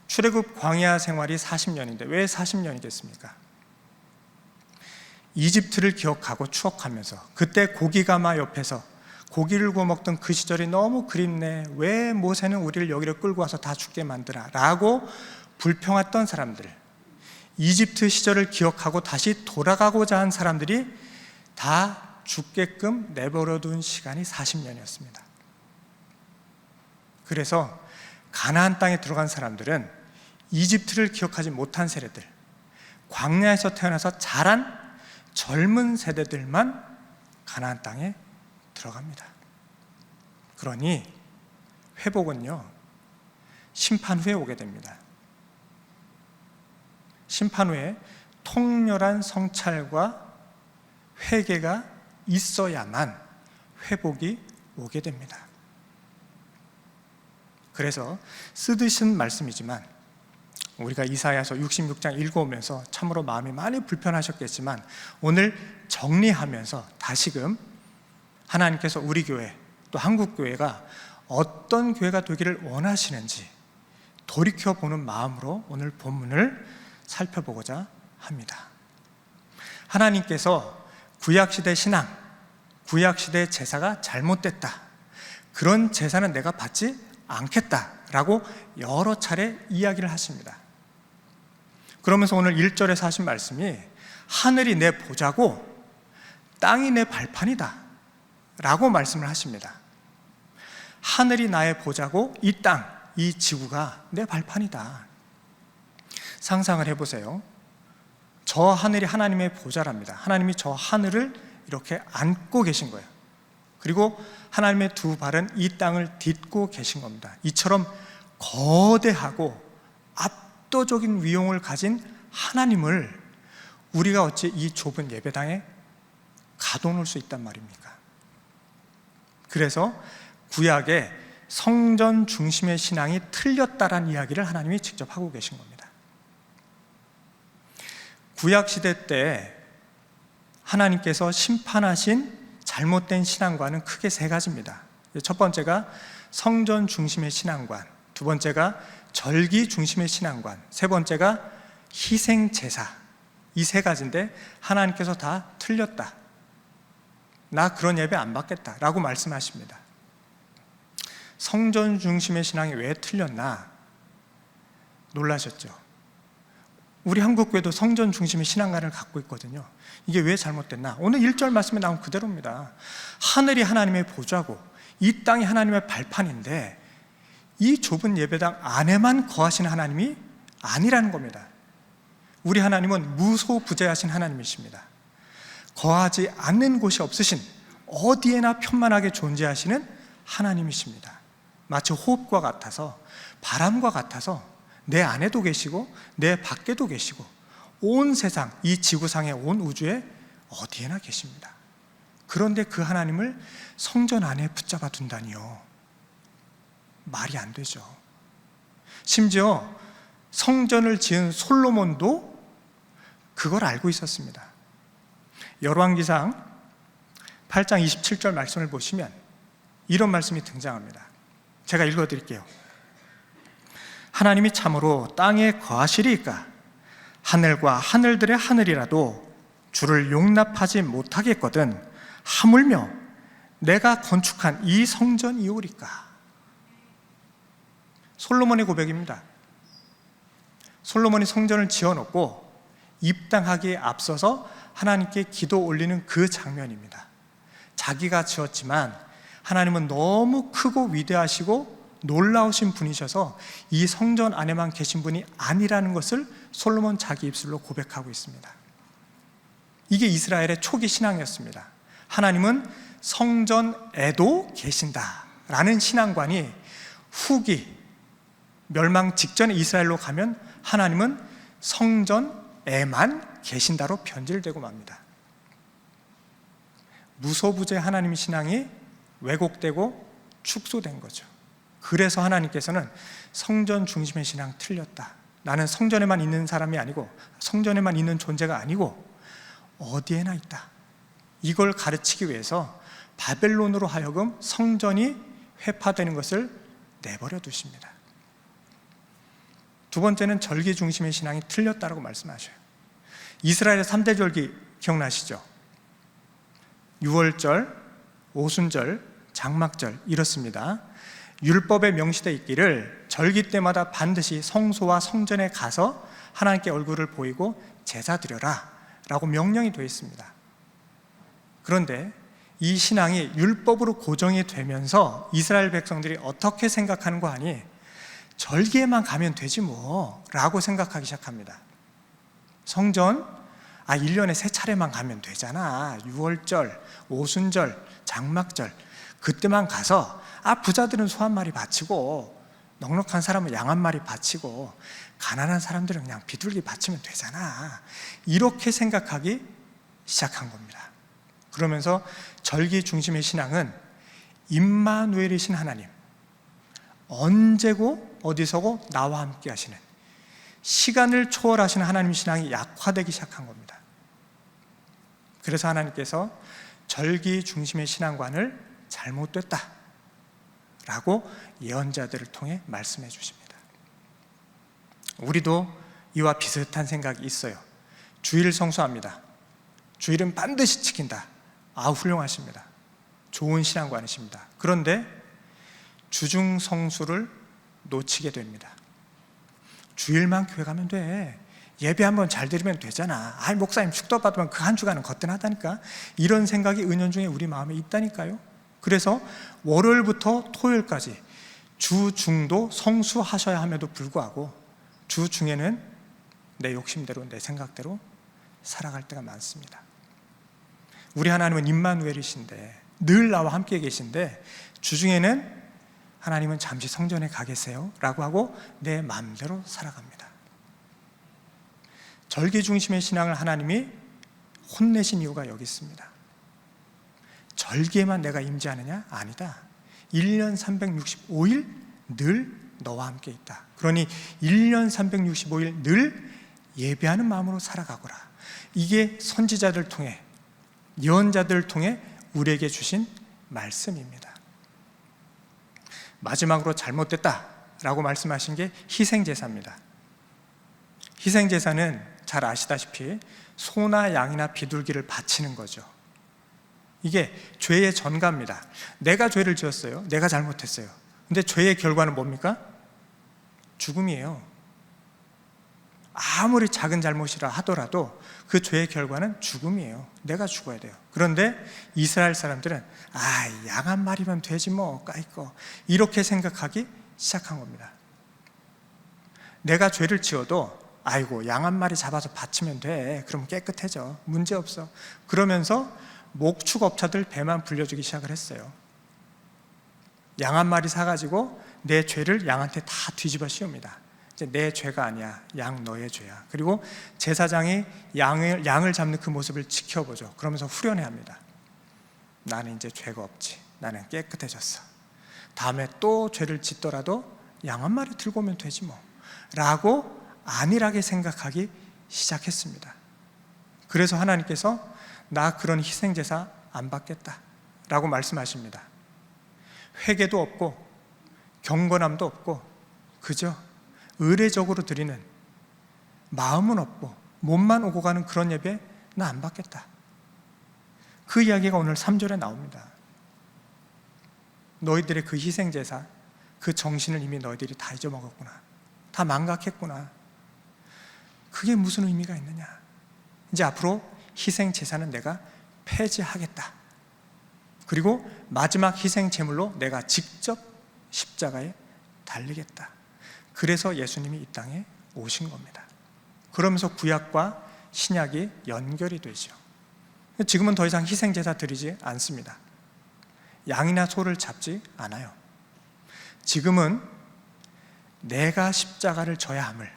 출애굽 광야 생활이 40년인데 왜 40년이겠습니까? 이집트를 기억하고 추억하면서 그때 고기가마 옆에서 고기를 구워 먹던 그 시절이 너무 그립네. 왜 모세는 우리를 여기로 끌고 와서 다 죽게 만드나 라고 불평했던 사람들, 이집트 시절을 기억하고 다시 돌아가고자 한 사람들이 다 죽게끔 내버려둔 시간이 40년이었습니다. 그래서 가나안 땅에 들어간 사람들은 이집트를 기억하지 못한 세대들, 광야에서 태어나서 자란 젊은 세대들만 가나안 땅에 들어갑니다. 그러니 회복은요, 심판 후에 오게 됩니다. 심판 후에 통렬한 성찰과 회개가 있어야만 회복이 오게 됩니다. 그래서 쓰듯은 말씀이지만 우리가 이사야서 66장 읽어오면서 참으로 마음이 많이 불편하셨겠지만 오늘 정리하면서 다시금 하나님께서 우리 교회 또 한국 교회가 어떤 교회가 되기를 원하시는지 돌이켜보는 마음으로 오늘 본문을 살펴보고자 합니다. 하나님께서 구약시대 신앙, 구약시대 제사가 잘못됐다, 그런 제사는 내가 받지 않겠다라고 여러 차례 이야기를 하십니다. 그러면서 오늘 1절에서 하신 말씀이 하늘이 내 보좌고 땅이 내 발판이다 라고 말씀을 하십니다. 하늘이 나의 보좌고 이 땅, 이 지구가 내 발판이다. 상상을 해보세요. 저 하늘이 하나님의 보좌랍니다. 하나님이 저 하늘을 이렇게 안고 계신 거예요. 그리고 하나님의 두 발은 이 땅을 딛고 계신 겁니다. 이처럼 거대하고 압도적인 위용을 가진 하나님을 우리가 어찌 이 좁은 예배당에 가둬놓을 수 있단 말입니까? 그래서 구약의 성전 중심의 신앙이 틀렸다라는 이야기를 하나님이 직접 하고 계신 겁니다. 구약 시대 때 하나님께서 심판하신 잘못된 신앙관은 크게 세 가지입니다. 첫 번째가 성전 중심의 신앙관, 두 번째가 절기 중심의 신앙관, 세 번째가 희생 제사. 이 세 가지인데 하나님께서 다 틀렸다, 나 그런 예배 안 받겠다 라고 말씀하십니다. 성전 중심의 신앙이 왜 틀렸나 놀라셨죠? 우리 한국교회도 성전 중심의 신앙관을 갖고 있거든요. 이게 왜 잘못됐나? 오늘 1절 말씀에 나온 그대로입니다. 하늘이 하나님의 보좌고 이 땅이 하나님의 발판인데 이 좁은 예배당 안에만 거하시는 하나님이 아니라는 겁니다. 우리 하나님은 무소부재하신 하나님이십니다. 거하지 않는 곳이 없으신, 어디에나 편만하게 존재하시는 하나님이십니다. 마치 호흡과 같아서, 바람과 같아서 내 안에도 계시고 내 밖에도 계시고 온 세상, 이 지구상의 온 우주에 어디에나 계십니다. 그런데 그 하나님을 성전 안에 붙잡아 둔다니요, 말이 안 되죠. 심지어 성전을 지은 솔로몬도 그걸 알고 있었습니다. 열왕기상 8장 27절 말씀을 보시면 이런 말씀이 등장합니다. 제가 읽어드릴게요. 하나님이 참으로 땅에 거하시리이까? 하늘과 하늘들의 하늘이라도 주를 용납하지 못하겠거든 하물며 내가 건축한 이 성전이오리까? 솔로몬의 고백입니다. 솔로몬이 성전을 지어놓고 입당하기에 앞서서 하나님께 기도 올리는 그 장면입니다. 자기가 지었지만 하나님은 너무 크고 위대하시고 놀라우신 분이셔서 이 성전 안에만 계신 분이 아니라는 것을 솔로몬 자기 입술로 고백하고 있습니다. 이게 이스라엘의 초기 신앙이었습니다. 하나님은 성전에도 계신다라는 신앙관이 후기 멸망 직전에 이스라엘로 가면 하나님은 성전에만 계신다로 변질되고 맙니다. 무소부재 하나님의 신앙이 왜곡되고 축소된 거죠. 그래서 하나님께서는 성전 중심의 신앙 틀렸다, 나는 성전에만 있는 사람이 아니고 성전에만 있는 존재가 아니고 어디에나 있다, 이걸 가르치기 위해서 바벨론으로 하여금 성전이 회파되는 것을 내버려 두십니다. 두 번째는 절기 중심의 신앙이 틀렸다라고 말씀하셔요. 이스라엘의 3대 절기 기억나시죠? 유월절, 오순절, 장막절 이렇습니다. 율법에 명시되어 있기를 절기 때마다 반드시 성소와 성전에 가서 하나님께 얼굴을 보이고 제사 드려라 라고 명령이 되어 있습니다. 그런데 이 신앙이 율법으로 고정이 되면서 이스라엘 백성들이 어떻게 생각하는 거 아니? 절기에만 가면 되지 뭐 라고 생각하기 시작합니다. 성전 1년에 3차례만 가면 되잖아. 유월절, 오순절, 장막절 그때만 가서 부자들은 소 한 마리 바치고 넉넉한 사람은 양 한 마리 바치고 가난한 사람들은 그냥 비둘기 바치면 되잖아. 이렇게 생각하기 시작한 겁니다. 그러면서 절기 중심의 신앙은 임마누엘이신 하나님, 언제고 어디서고 나와 함께 하시는, 시간을 초월하시는 하나님 신앙이 약화되기 시작한 겁니다. 그래서 하나님께서 절기 중심의 신앙관을 잘못됐다 라고 예언자들을 통해 말씀해 주십니다. 우리도 이와 비슷한 생각이 있어요. 주일 성수합니다. 주일은 반드시 지킨다. 훌륭하십니다. 좋은 신앙관이십니다. 그런데 주중 성수를 놓치게 됩니다. 주일만 교회 가면 돼. 예배 한번 잘 드리면 되잖아. 목사님 축도 받으면 그 한 주간은 거뜬하다니까. 이런 생각이 은연중에 우리 마음에 있다니까요. 그래서 월요일부터 토요일까지 주중도 성수하셔야 함에도 불구하고 주중에는 내 욕심대로 내 생각대로 살아갈 때가 많습니다. 우리 하나님은 임마누엘이신데 늘 나와 함께 계신데 주중에는 하나님은 잠시 성전에 가 계세요 라고 하고 내 마음대로 살아갑니다. 절기 중심의 신앙을 하나님이 혼내신 이유가 여기 있습니다. 절기에만 내가 임재하느냐? 아니다. 1년 365일 늘 너와 함께 있다. 그러니 1년 365일 늘 예배하는 마음으로 살아가거라. 이게 선지자들 통해 예언자들을 통해 우리에게 주신 말씀입니다. 마지막으로 잘못됐다라고 말씀하신 게 희생제사입니다. 희생제사는 잘 아시다시피 소나 양이나 비둘기를 바치는 거죠. 이게 죄의 전가입니다. 내가 죄를 지었어요. 내가 잘못했어요. 근데 죄의 결과는 뭡니까? 죽음이에요. 아무리 작은 잘못이라 하더라도 그 죄의 결과는 죽음이에요. 내가 죽어야 돼요. 그런데 이스라엘 사람들은 양 한 마리면 되지 뭐 까이꺼 이렇게 생각하기 시작한 겁니다. 내가 죄를 지어도 양 한 마리 잡아서 바치면 돼. 그럼 깨끗해져. 문제없어. 그러면서 목축업자들 배만 불려주기 시작을 했어요. 양 한 마리 사가지고 내 죄를 양한테 다 뒤집어 씌웁니다. 이제 내 죄가 아니야. 양 너의 죄야. 그리고 제사장이 양을 잡는 그 모습을 지켜보죠. 그러면서 후련해합니다. 나는 이제 죄가 없지. 나는 깨끗해졌어. 다음에 또 죄를 짓더라도 양 한 마리 들고 오면 되지 뭐 라고 안일하게 생각하기 시작했습니다. 그래서 하나님께서 나 그런 희생제사 안 받겠다 라고 말씀하십니다. 회개도 없고 경건함도 없고 그저 의례적으로 드리는 마음은 없고 몸만 오고 가는 그런 예배 나 안 받겠다. 그 이야기가 오늘 3절에 나옵니다. 너희들의 그 희생제사 그 정신을 이미 너희들이 다 잊어먹었구나. 다 망각했구나. 그게 무슨 의미가 있느냐. 이제 앞으로 희생제사는 내가 폐지하겠다. 그리고 마지막 희생제물로 내가 직접 십자가에 달리겠다. 그래서 예수님이 이 땅에 오신 겁니다. 그러면서 구약과 신약이 연결이 되죠. 지금은 더 이상 희생제사 드리지 않습니다. 양이나 소를 잡지 않아요. 지금은 내가 십자가를 져야 함을,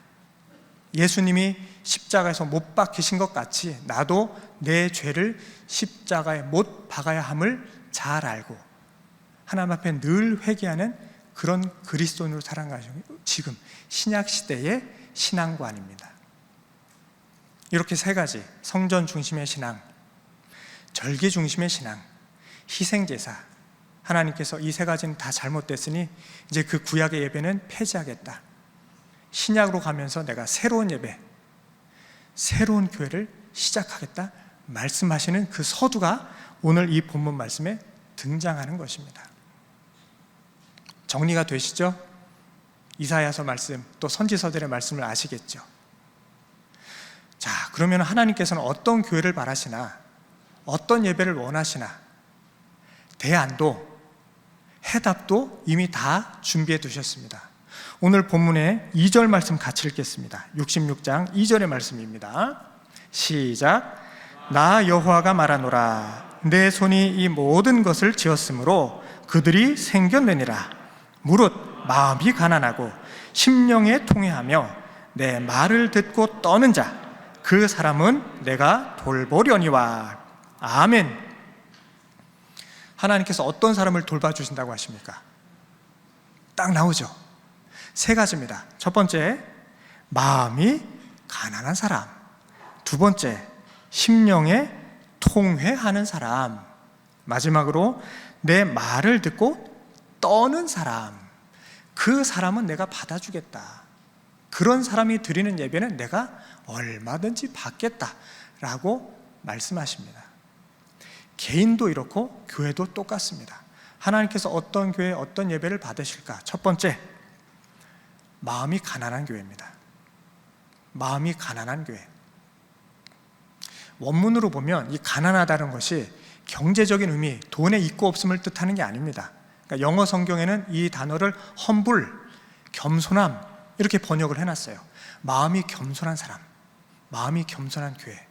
예수님이 십자가에서 못 박히신 것 같이 나도 내 죄를 십자가에 못 박아야 함을 잘 알고 하나님 앞에 늘 회개하는 그런 그리스도인으로 살아가는 지금 신약 시대의 신앙관입니다. 이렇게 세 가지, 성전 중심의 신앙, 절기 중심의 신앙, 희생제사, 하나님께서 이 세 가지는 다 잘못됐으니 이제 그 구약의 예배는 폐지하겠다. 신약으로 가면서 내가 새로운 예배, 새로운 교회를 시작하겠다 말씀하시는 그 서두가 오늘 이 본문 말씀에 등장하는 것입니다. 정리가 되시죠? 이사야서 말씀, 또 선지서들의 말씀을 아시겠죠? 자, 그러면 하나님께서는 어떤 교회를 바라시나, 어떤 예배를 원하시나, 대안도 해답도 이미 다 준비해 두셨습니다. 오늘 본문의 2절 말씀 같이 읽겠습니다. 66장 2절의 말씀입니다. 시작. 나 여호와가 말하노라. 내 손이 이 모든 것을 지었으므로 그들이 생겨내니라. 무릇 마음이 가난하고 심령에 통회하며 내 말을 듣고 떠는 자, 그 사람은 내가 돌보려니와. 아멘. 하나님께서 어떤 사람을 돌봐주신다고 하십니까? 딱 나오죠. 세 가지입니다. 첫 번째, 마음이 가난한 사람. 두 번째, 심령에 통회하는 사람. 마지막으로 내 말을 듣고 떠는 사람, 그 사람은 내가 받아주겠다. 그런 사람이 드리는 예배는 내가 얼마든지 받겠다라고 말씀하십니다. 개인도 이렇고 교회도 똑같습니다. 하나님께서 어떤 교회, 어떤 예배를 받으실까? 첫 번째, 마음이 가난한 교회입니다. 마음이 가난한 교회. 원문으로 보면 이 가난하다는 것이 경제적인 의미, 돈에 있고 없음을 뜻하는 게 아닙니다. 그러니까 영어 성경에는 이 단어를 humble, 겸손함 이렇게 번역을 해놨어요. 마음이 겸손한 사람, 마음이 겸손한 교회,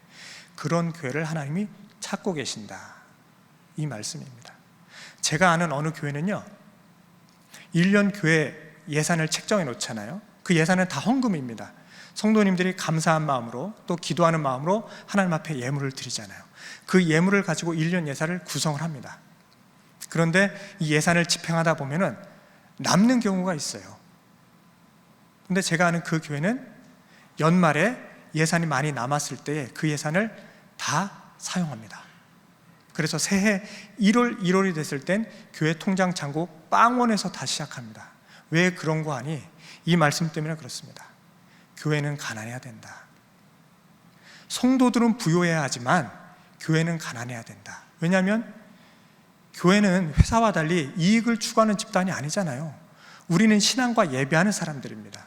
그런 교회를 하나님이 찾고 계신다, 이 말씀입니다. 제가 아는 어느 교회는요, 1년 교회 예산을 책정해 놓잖아요. 그 예산은 다 헌금입니다. 성도님들이 감사한 마음으로 또 기도하는 마음으로 하나님 앞에 예물을 드리잖아요. 그 예물을 가지고 1년 예산을 구성을 합니다. 그런데 이 예산을 집행하다 보면은 남는 경우가 있어요. 근데 제가 아는 그 교회는 연말에 예산이 많이 남았을 때 그 예산을 다 사용합니다. 그래서 새해 1월이 됐을 땐 교회 통장 잔고 빵원에서 다시 시작합니다. 왜 그런 거 하니? 이 말씀 때문에 그렇습니다. 교회는 가난해야 된다. 성도들은 부유해야 하지만 교회는 가난해야 된다. 왜냐하면 교회는 회사와 달리 이익을 추구하는 집단이 아니잖아요. 우리는 신앙과 예배하는 사람들입니다.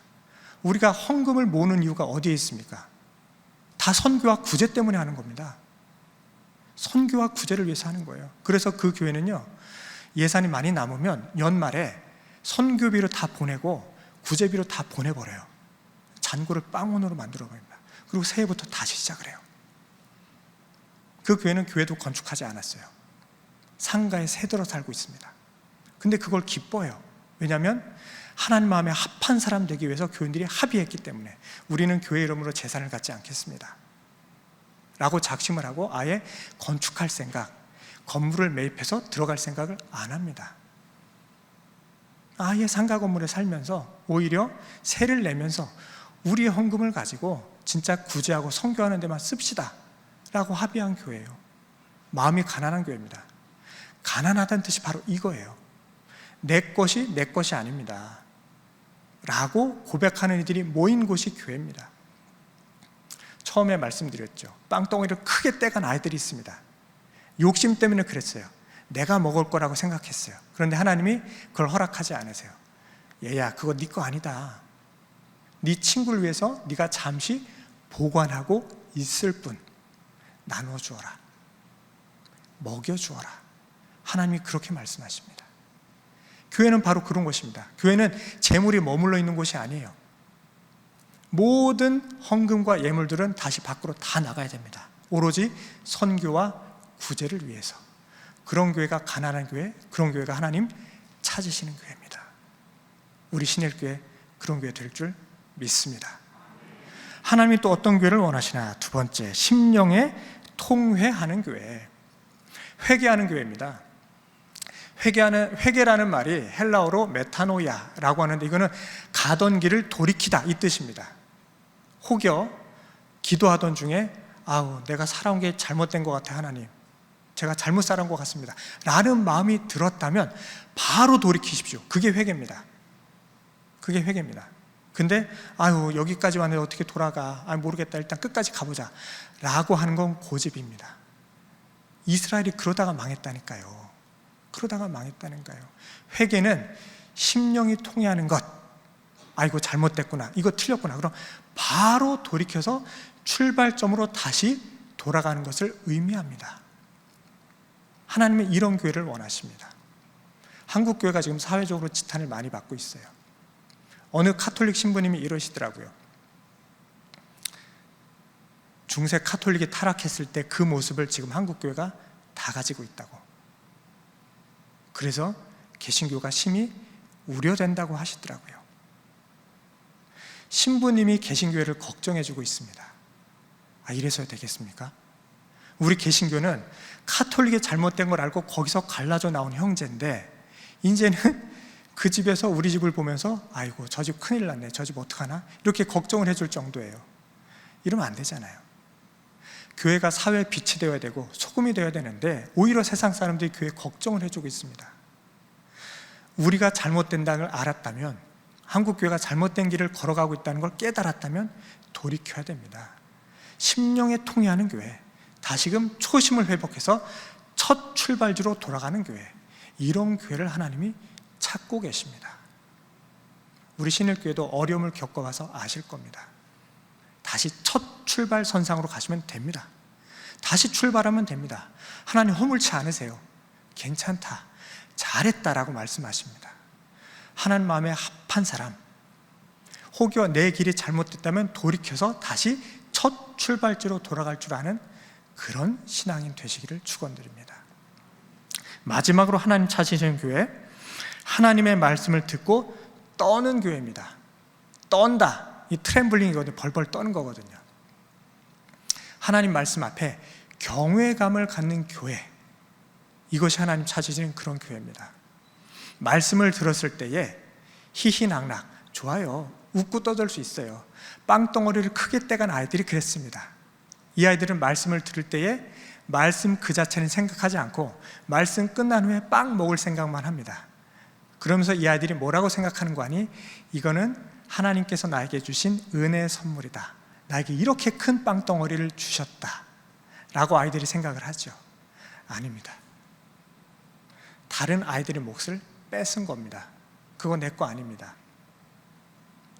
우리가 헌금을 모으는 이유가 어디에 있습니까? 다 선교와 구제 때문에 하는 겁니다. 선교와 구제를 위해서 하는 거예요. 그래서 그 교회는요, 예산이 많이 남으면 연말에 선교비로 다 보내고 구제비로 다 보내버려요. 잔고를 빵원으로 만들어버립니다. 그리고 새해부터 다시 시작을 해요. 그 교회는 교회도 건축하지 않았어요. 상가에 새들어 살고 있습니다. 근데 그걸 기뻐해요. 왜냐하면 하나님 마음에 합한 사람 되기 위해서 교인들이 합의했기 때문에 우리는 교회 이름으로 재산을 갖지 않겠습니다 라고 작심을 하고 아예 건축할 생각, 건물을 매입해서 들어갈 생각을 안 합니다. 아예 상가 건물에 살면서 오히려 세를 내면서 우리의 헌금을 가지고 진짜 구제하고 선교하는 데만 씁시다 라고 합의한 교회예요. 마음이 가난한 교회입니다. 가난하다는 뜻이 바로 이거예요. 내 것이 내 것이 아닙니다 라고 고백하는 이들이 모인 곳이 교회입니다. 처음에 말씀드렸죠. 빵덩이를 크게 떼간 아이들이 있습니다. 욕심 때문에 그랬어요. 내가 먹을 거라고 생각했어요. 그런데 하나님이 그걸 허락하지 않으세요. 얘야, 그거 네 거 아니다. 네 친구를 위해서 네가 잠시 보관하고 있을 뿐. 나누어 주어라, 먹여 주어라. 하나님이 그렇게 말씀하십니다. 교회는 바로 그런 것입니다. 교회는 재물이 머물러 있는 곳이 아니에요. 모든 헌금과 예물들은 다시 밖으로 다 나가야 됩니다. 오로지 선교와 구제를 위해서. 그런 교회가 가난한 교회, 그런 교회가 하나님 찾으시는 교회입니다. 우리 신일교회 그런 교회 될 줄 믿습니다. 하나님이 또 어떤 교회를 원하시나? 두 번째, 심령에 통회하는 교회, 회개하는 교회입니다. 회개라는 말이 헬라어로 메타노이아라고 하는데 이거는 가던 길을 돌이키다 이 뜻입니다. 혹여 기도하던 중에 아우 내가 살아온 게 잘못된 것 같아 하나님, 제가 잘못 살아온 것 같습니다 라는 마음이 들었다면 바로 돌이키십시오. 그게 회개입니다. 그게 회개입니다. 근데 아유 여기까지 왔는데 어떻게 돌아가, 모르겠다, 일단 끝까지 가보자 라고 하는 건 고집입니다. 이스라엘이 그러다가 망했다니까요. 그러다가 망했다니까요. 회개는 심령이 통회하는 것. 아이고 잘못됐구나, 이거 틀렸구나, 그럼 바로 돌이켜서 출발점으로 다시 돌아가는 것을 의미합니다. 하나님은 이런 교회를 원하십니다. 한국 교회가 지금 사회적으로 지탄을 많이 받고 있어요. 어느 카톨릭 신부님이 이러시더라고요. 중세 카톨릭이 타락했을 때 그 모습을 지금 한국 교회가 다 가지고 있다고. 그래서 개신교가 심히 우려된다고 하시더라고요. 신부님이 개신교회를 걱정해주고 있습니다. 이래서야 되겠습니까? 우리 개신교는 카톨릭이 잘못된 걸 알고 거기서 갈라져 나온 형제인데 이제는 그 집에서 우리 집을 보면서 아이고 저 집 큰일 났네, 저 집 어떡하나, 이렇게 걱정을 해줄 정도예요. 이러면 안 되잖아요. 교회가 사회의 빛이 되어야 되고 소금이 되어야 되는데 오히려 세상 사람들이 교회 걱정을 해주고 있습니다. 우리가 잘못된다는 걸 알았다면, 한국교회가 잘못된 길을 걸어가고 있다는 걸 깨달았다면 돌이켜야 됩니다. 심령에 통회하는 교회, 다시금 초심을 회복해서 첫 출발지로 돌아가는 교회, 이런 교회를 하나님이 찾고 계십니다. 우리 신일교회도 어려움을 겪어와서 아실 겁니다. 다시 첫 출발 선상으로 가시면 됩니다. 다시 출발하면 됩니다. 하나님 허물치 않으세요. 괜찮다, 잘했다라고 말씀하십니다. 하나님 마음에 합한 사람, 혹여 내 길이 잘못됐다면 돌이켜서 다시 첫 출발지로 돌아갈 줄 아는 그런 신앙인 되시기를 축원드립니다. 마지막으로 하나님 찾으시는 교회, 하나님의 말씀을 듣고 떠는 교회입니다. 떤다, 이 트램블링이거든요. 벌벌 떠는 거거든요. 하나님 말씀 앞에 경외감을 갖는 교회, 이것이 하나님 찾으시는 그런 교회입니다. 말씀을 들었을 때에 희희낙낙, 좋아요, 웃고 떠들 수 있어요. 빵덩어리를 크게 떼간 아이들이 그랬습니다. 이 아이들은 말씀을 들을 때에 말씀 그 자체는 생각하지 않고 말씀 끝난 후에 빵 먹을 생각만 합니다. 그러면서 이 아이들이 뭐라고 생각하는 거 아니? 이거는 하나님께서 나에게 주신 은혜의 선물이다, 나에게 이렇게 큰 빵덩어리를 주셨다 라고 아이들이 생각을 하죠. 아닙니다. 다른 아이들의 몫을 뺏은 겁니다. 그거 내 거 아닙니다.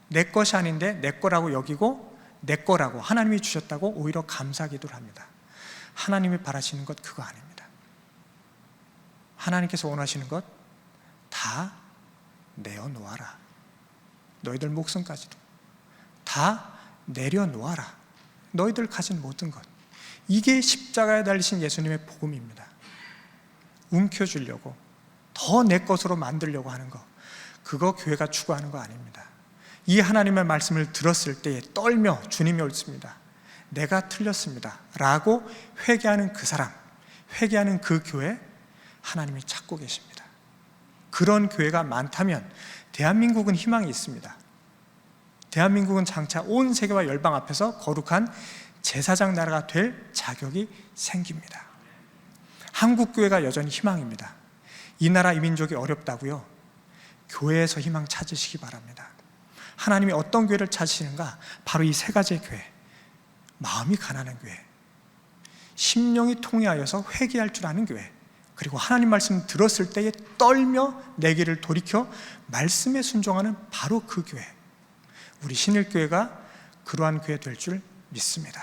내 것이 아닌데 내 거라고 여기고 내 거라고 하나님이 주셨다고 오히려 감사기도를 합니다. 하나님이 바라시는 것 그거 아닙니다. 하나님께서 원하시는 것 다 내어놓아라. 너희들 목숨까지도 다 내려놓아라. 너희들 가진 모든 것. 이게 십자가에 달리신 예수님의 복음입니다. 움켜쥐려고, 더 내 것으로 만들려고 하는 거, 그거 교회가 추구하는 거 아닙니다. 이 하나님의 말씀을 들었을 때에 떨며 주님이 옳습니다, 내가 틀렸습니다 라고 회개하는 그 사람, 회개하는 그 교회, 하나님이 찾고 계십니다. 그런 교회가 많다면 대한민국은 희망이 있습니다. 대한민국은 장차 온 세계와 열방 앞에서 거룩한 제사장 나라가 될 자격이 생깁니다. 한국교회가 여전히 희망입니다. 이 나라 이 민족이 어렵다고요? 교회에서 희망 찾으시기 바랍니다. 하나님이 어떤 교회를 찾으시는가? 바로 이 세 가지의 교회. 마음이 가난한 교회, 심령이 통회하여서 회개할 줄 아는 교회, 그리고 하나님 말씀 들었을 때에 떨며 내 길을 돌이켜 말씀에 순종하는 바로 그 교회. 우리 신일교회가 그러한 교회 될 줄 믿습니다.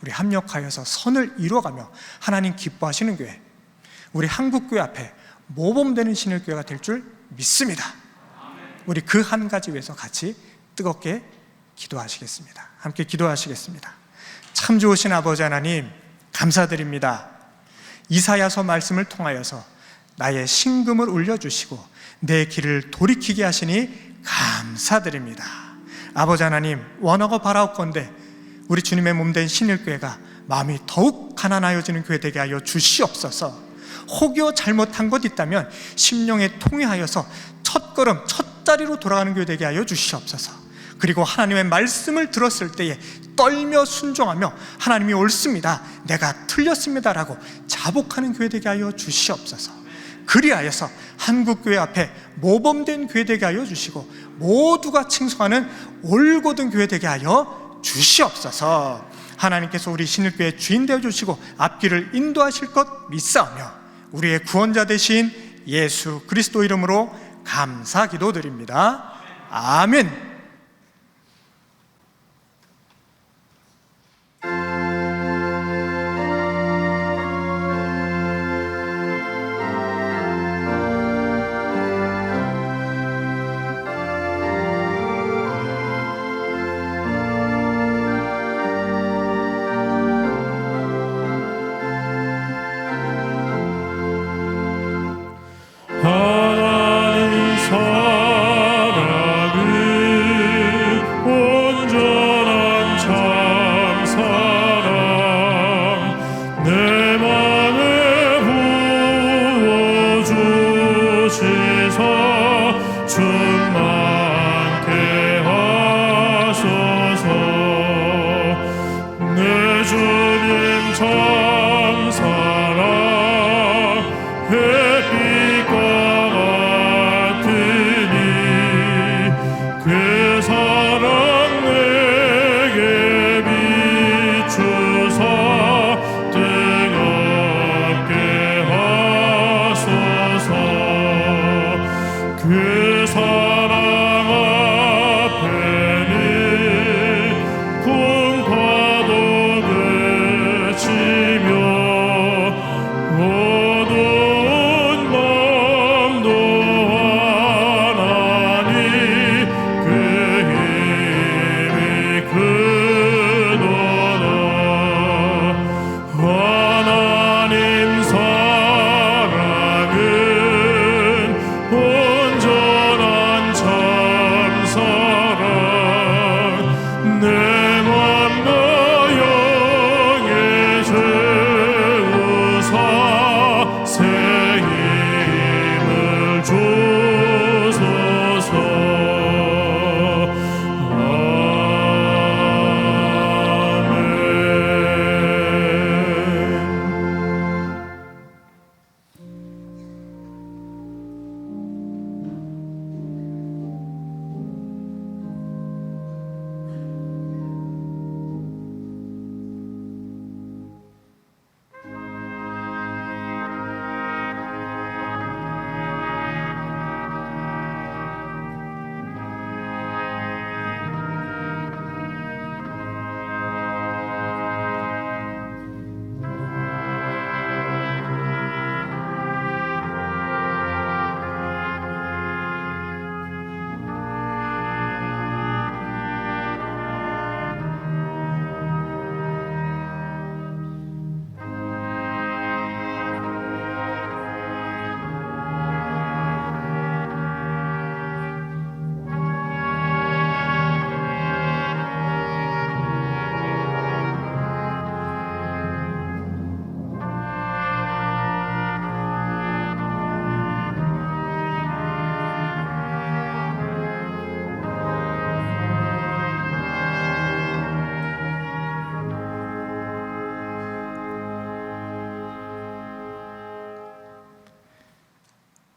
우리 합력하여서 선을 이루어가며 하나님 기뻐하시는 교회, 우리 한국교회 앞에 모범되는 신일교회가 될 줄 믿습니다. 우리 그 한 가지 위해서 같이 뜨겁게 기도하시겠습니다. 함께 기도하시겠습니다. 참 좋으신 아버지 하나님, 감사드립니다. 이사야서 말씀을 통하여서 나의 신금을 올려주시고 내 길을 돌이키게 하시니 감사드립니다. 아버지 하나님, 원하고 바라옵건대 우리 주님의 몸된 신일교회가 마음이 더욱 가난하여지는 교회 되게 하여 주시옵소서. 혹여 잘못한 것 있다면 심령에 통회하여서 첫걸음 첫 자리로 돌아가는 교회 되게 하여 주시옵소서. 그리고 하나님의 말씀을 들었을 때에 떨며 순종하며 하나님이 옳습니다, 내가 틀렸습니다 라고 자복하는 교회 되게 하여 주시옵소서. 그리하여서 한국교회 앞에 모범된 교회 되게 하여 주시고 모두가 칭송하는 올곧은 교회 되게 하여 주시옵소서. 하나님께서 우리 신일교회 주인 되어 주시고 앞길을 인도하실 것 믿사오며 우리의 구원자 되신 예수 그리스도 이름으로 감사 기도드립니다. 아멘. 하나님 사랑은 온전한 참 사랑 내 맘에 부어주시사 충만케 하소서. 내 주 그 사랑 앞에는 풍파도 그치며 어두운 밤도 하나니 그 힘이 크도다. 하나님 사랑은 온전한 참사랑 내 맘과 영에 채우사 새 힘을 주소서. 아멘.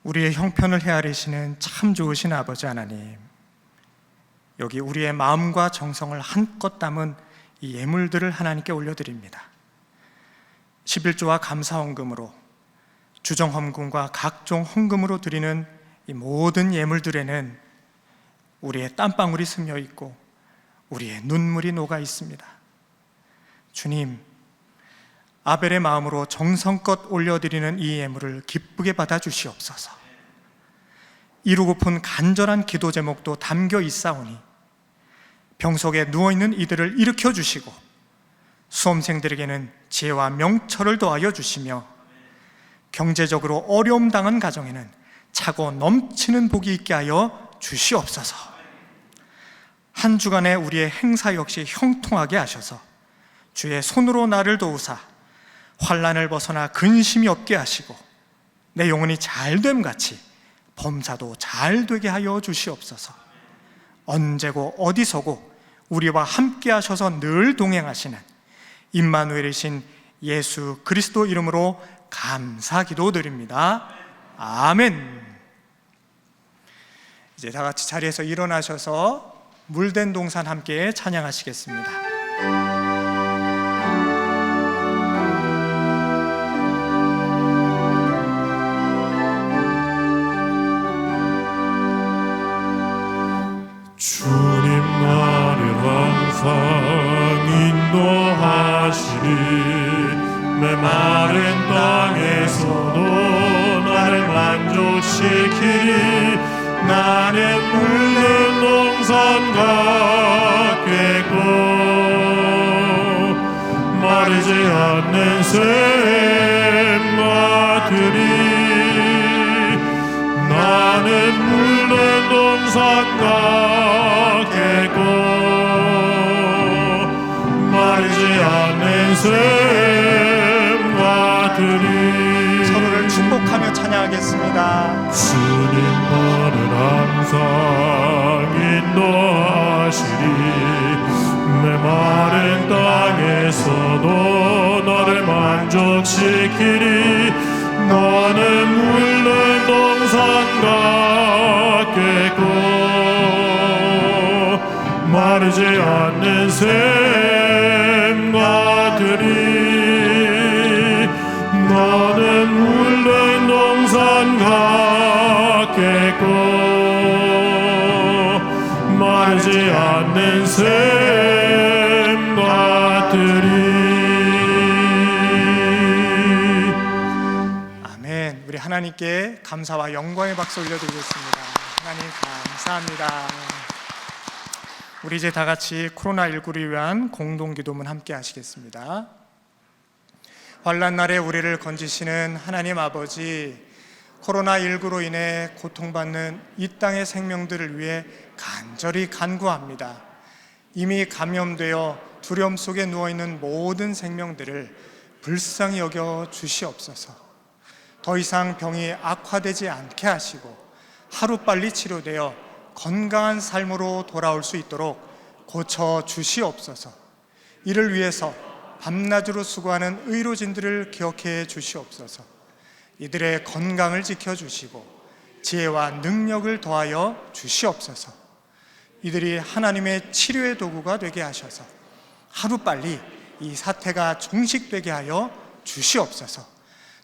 우리의 형편을 헤아리시는 참 좋으신 아버지 하나님, 여기 우리의 마음과 정성을 한껏 담은 이 예물들을 하나님께 올려드립니다. 11조와 감사헌금으로, 주정헌금과 각종 헌금으로 드리는 이 모든 예물들에는 우리의 땀방울이 스며 있고 우리의 눈물이 녹아 있습니다. 주님, 아벨의 마음으로 정성껏 올려드리는 이 예물을 기쁘게 받아주시옵소서. 이루고픈 간절한 기도 제목도 담겨 있사오니 병석에 누워있는 이들을 일으켜 주시고 수험생들에게는 지혜와 명철을 더하여 주시며 경제적으로 어려움 당한 가정에는 차고 넘치는 복이 있게 하여 주시옵소서. 한 주간의 우리의 행사 역시 형통하게 하셔서 주의 손으로 나를 도우사 환난을 벗어나 근심이 없게 하시고 내 영혼이 잘됨 같이 범사도 잘 되게 하여 주시옵소서. 언제고 어디서고 우리와 함께 하셔서 늘 동행하시는 임마누엘이신 예수 그리스도 이름으로 감사 기도드립니다. 아멘. 이제 다 같이 자리에서 일어나셔서 물된 동산 함께 찬양하시겠습니다. 주님 나를 항상 인도하시니 메마른 땅에서도 나를 만족시키니 나는 물든 동산 같겠고 마르지 않는 샘 같으니 나는 물든 동산 같겠고 마르지 않는 샘 같으니. 서로를 축복하며 찬양하겠습니다. 주님 나를 항상 인도하시니 메마른 땅에서도 너를 만족시키니 너는 물든 동산 같겠고 마르지 않는 샘 같으니 너는 물든 동산 같겠고 받겠고 마르지 않는 샘 같으리. 아멘. 우리 하나님께 감사와 영광의 박수 올려드리겠습니다. 하나님 감사합니다. 우리 이제 다 같이 코로나19를 위한 공동기도문 함께 하시겠습니다. 환난 날에 우리를 건지시는 하나님 아버지, 코로나19로 인해 고통받는 이 땅의 생명들을 위해 간절히 간구합니다. 이미 감염되어 두려움 속에 누워있는 모든 생명들을 불쌍히 여겨 주시옵소서. 더 이상 병이 악화되지 않게 하시고 하루빨리 치료되어 건강한 삶으로 돌아올 수 있도록 고쳐 주시옵소서. 이를 위해서 밤낮으로 수고하는 의료진들을 기억해 주시옵소서. 이들의 건강을 지켜주시고 지혜와 능력을 더하여 주시옵소서. 이들이 하나님의 치료의 도구가 되게 하셔서 하루빨리 이 사태가 종식되게 하여 주시옵소서.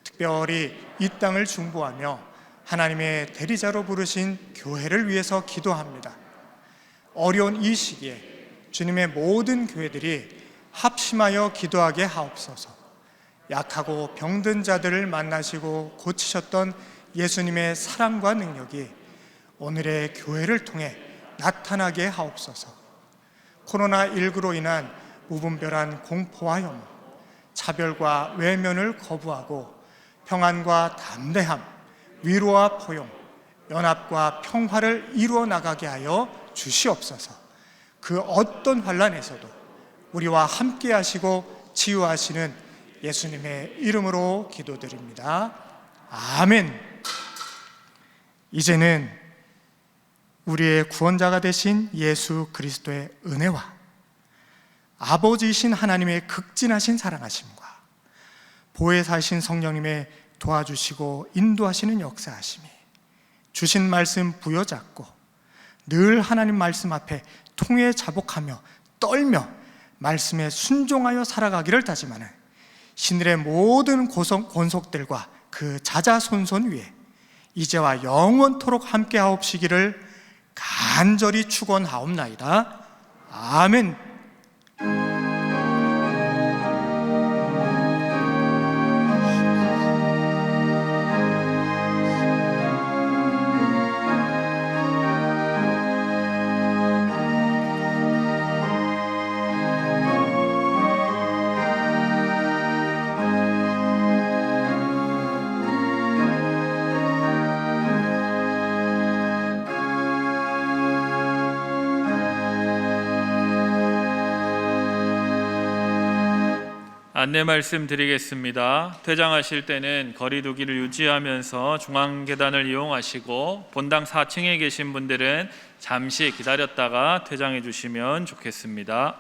특별히 이 땅을 중보하며 하나님의 대리자로 부르신 교회를 위해서 기도합니다. 어려운 이 시기에 주님의 모든 교회들이 합심하여 기도하게 하옵소서. 약하고 병든 자들을 만나시고 고치셨던 예수님의 사랑과 능력이 오늘의 교회를 통해 나타나게 하옵소서. 코로나19로 인한 무분별한 공포와 혐오, 차별과 외면을 거부하고 평안과 담대함, 위로와 포용, 연합과 평화를 이루어 나가게 하여 주시옵소서. 그 어떤 환난에서도 우리와 함께 하시고 치유하시는 예수님의 이름으로 기도드립니다. 아멘. 이제는 우리의 구원자가 되신 예수 그리스도의 은혜와 아버지이신 하나님의 극진하신 사랑하심과 보혜사이신 성령님의 도와주시고 인도하시는 역사하심이 주신 말씀 부여잡고 늘 하나님 말씀 앞에 통회 자복하며 떨며 말씀에 순종하여 살아가기를 다짐하는 신들의 모든 권속들과 그 자자손손 위에 이제와 영원토록 함께 하옵시기를 간절히 축원하옵나이다. 아멘. 안내 말씀드리겠습니다. 퇴장하실 때는 거리 두기를 유지하면서 중앙 계단을 이용하시고 본당 4층에 계신 분들은 잠시 기다렸다가 퇴장해 주시면 좋겠습니다.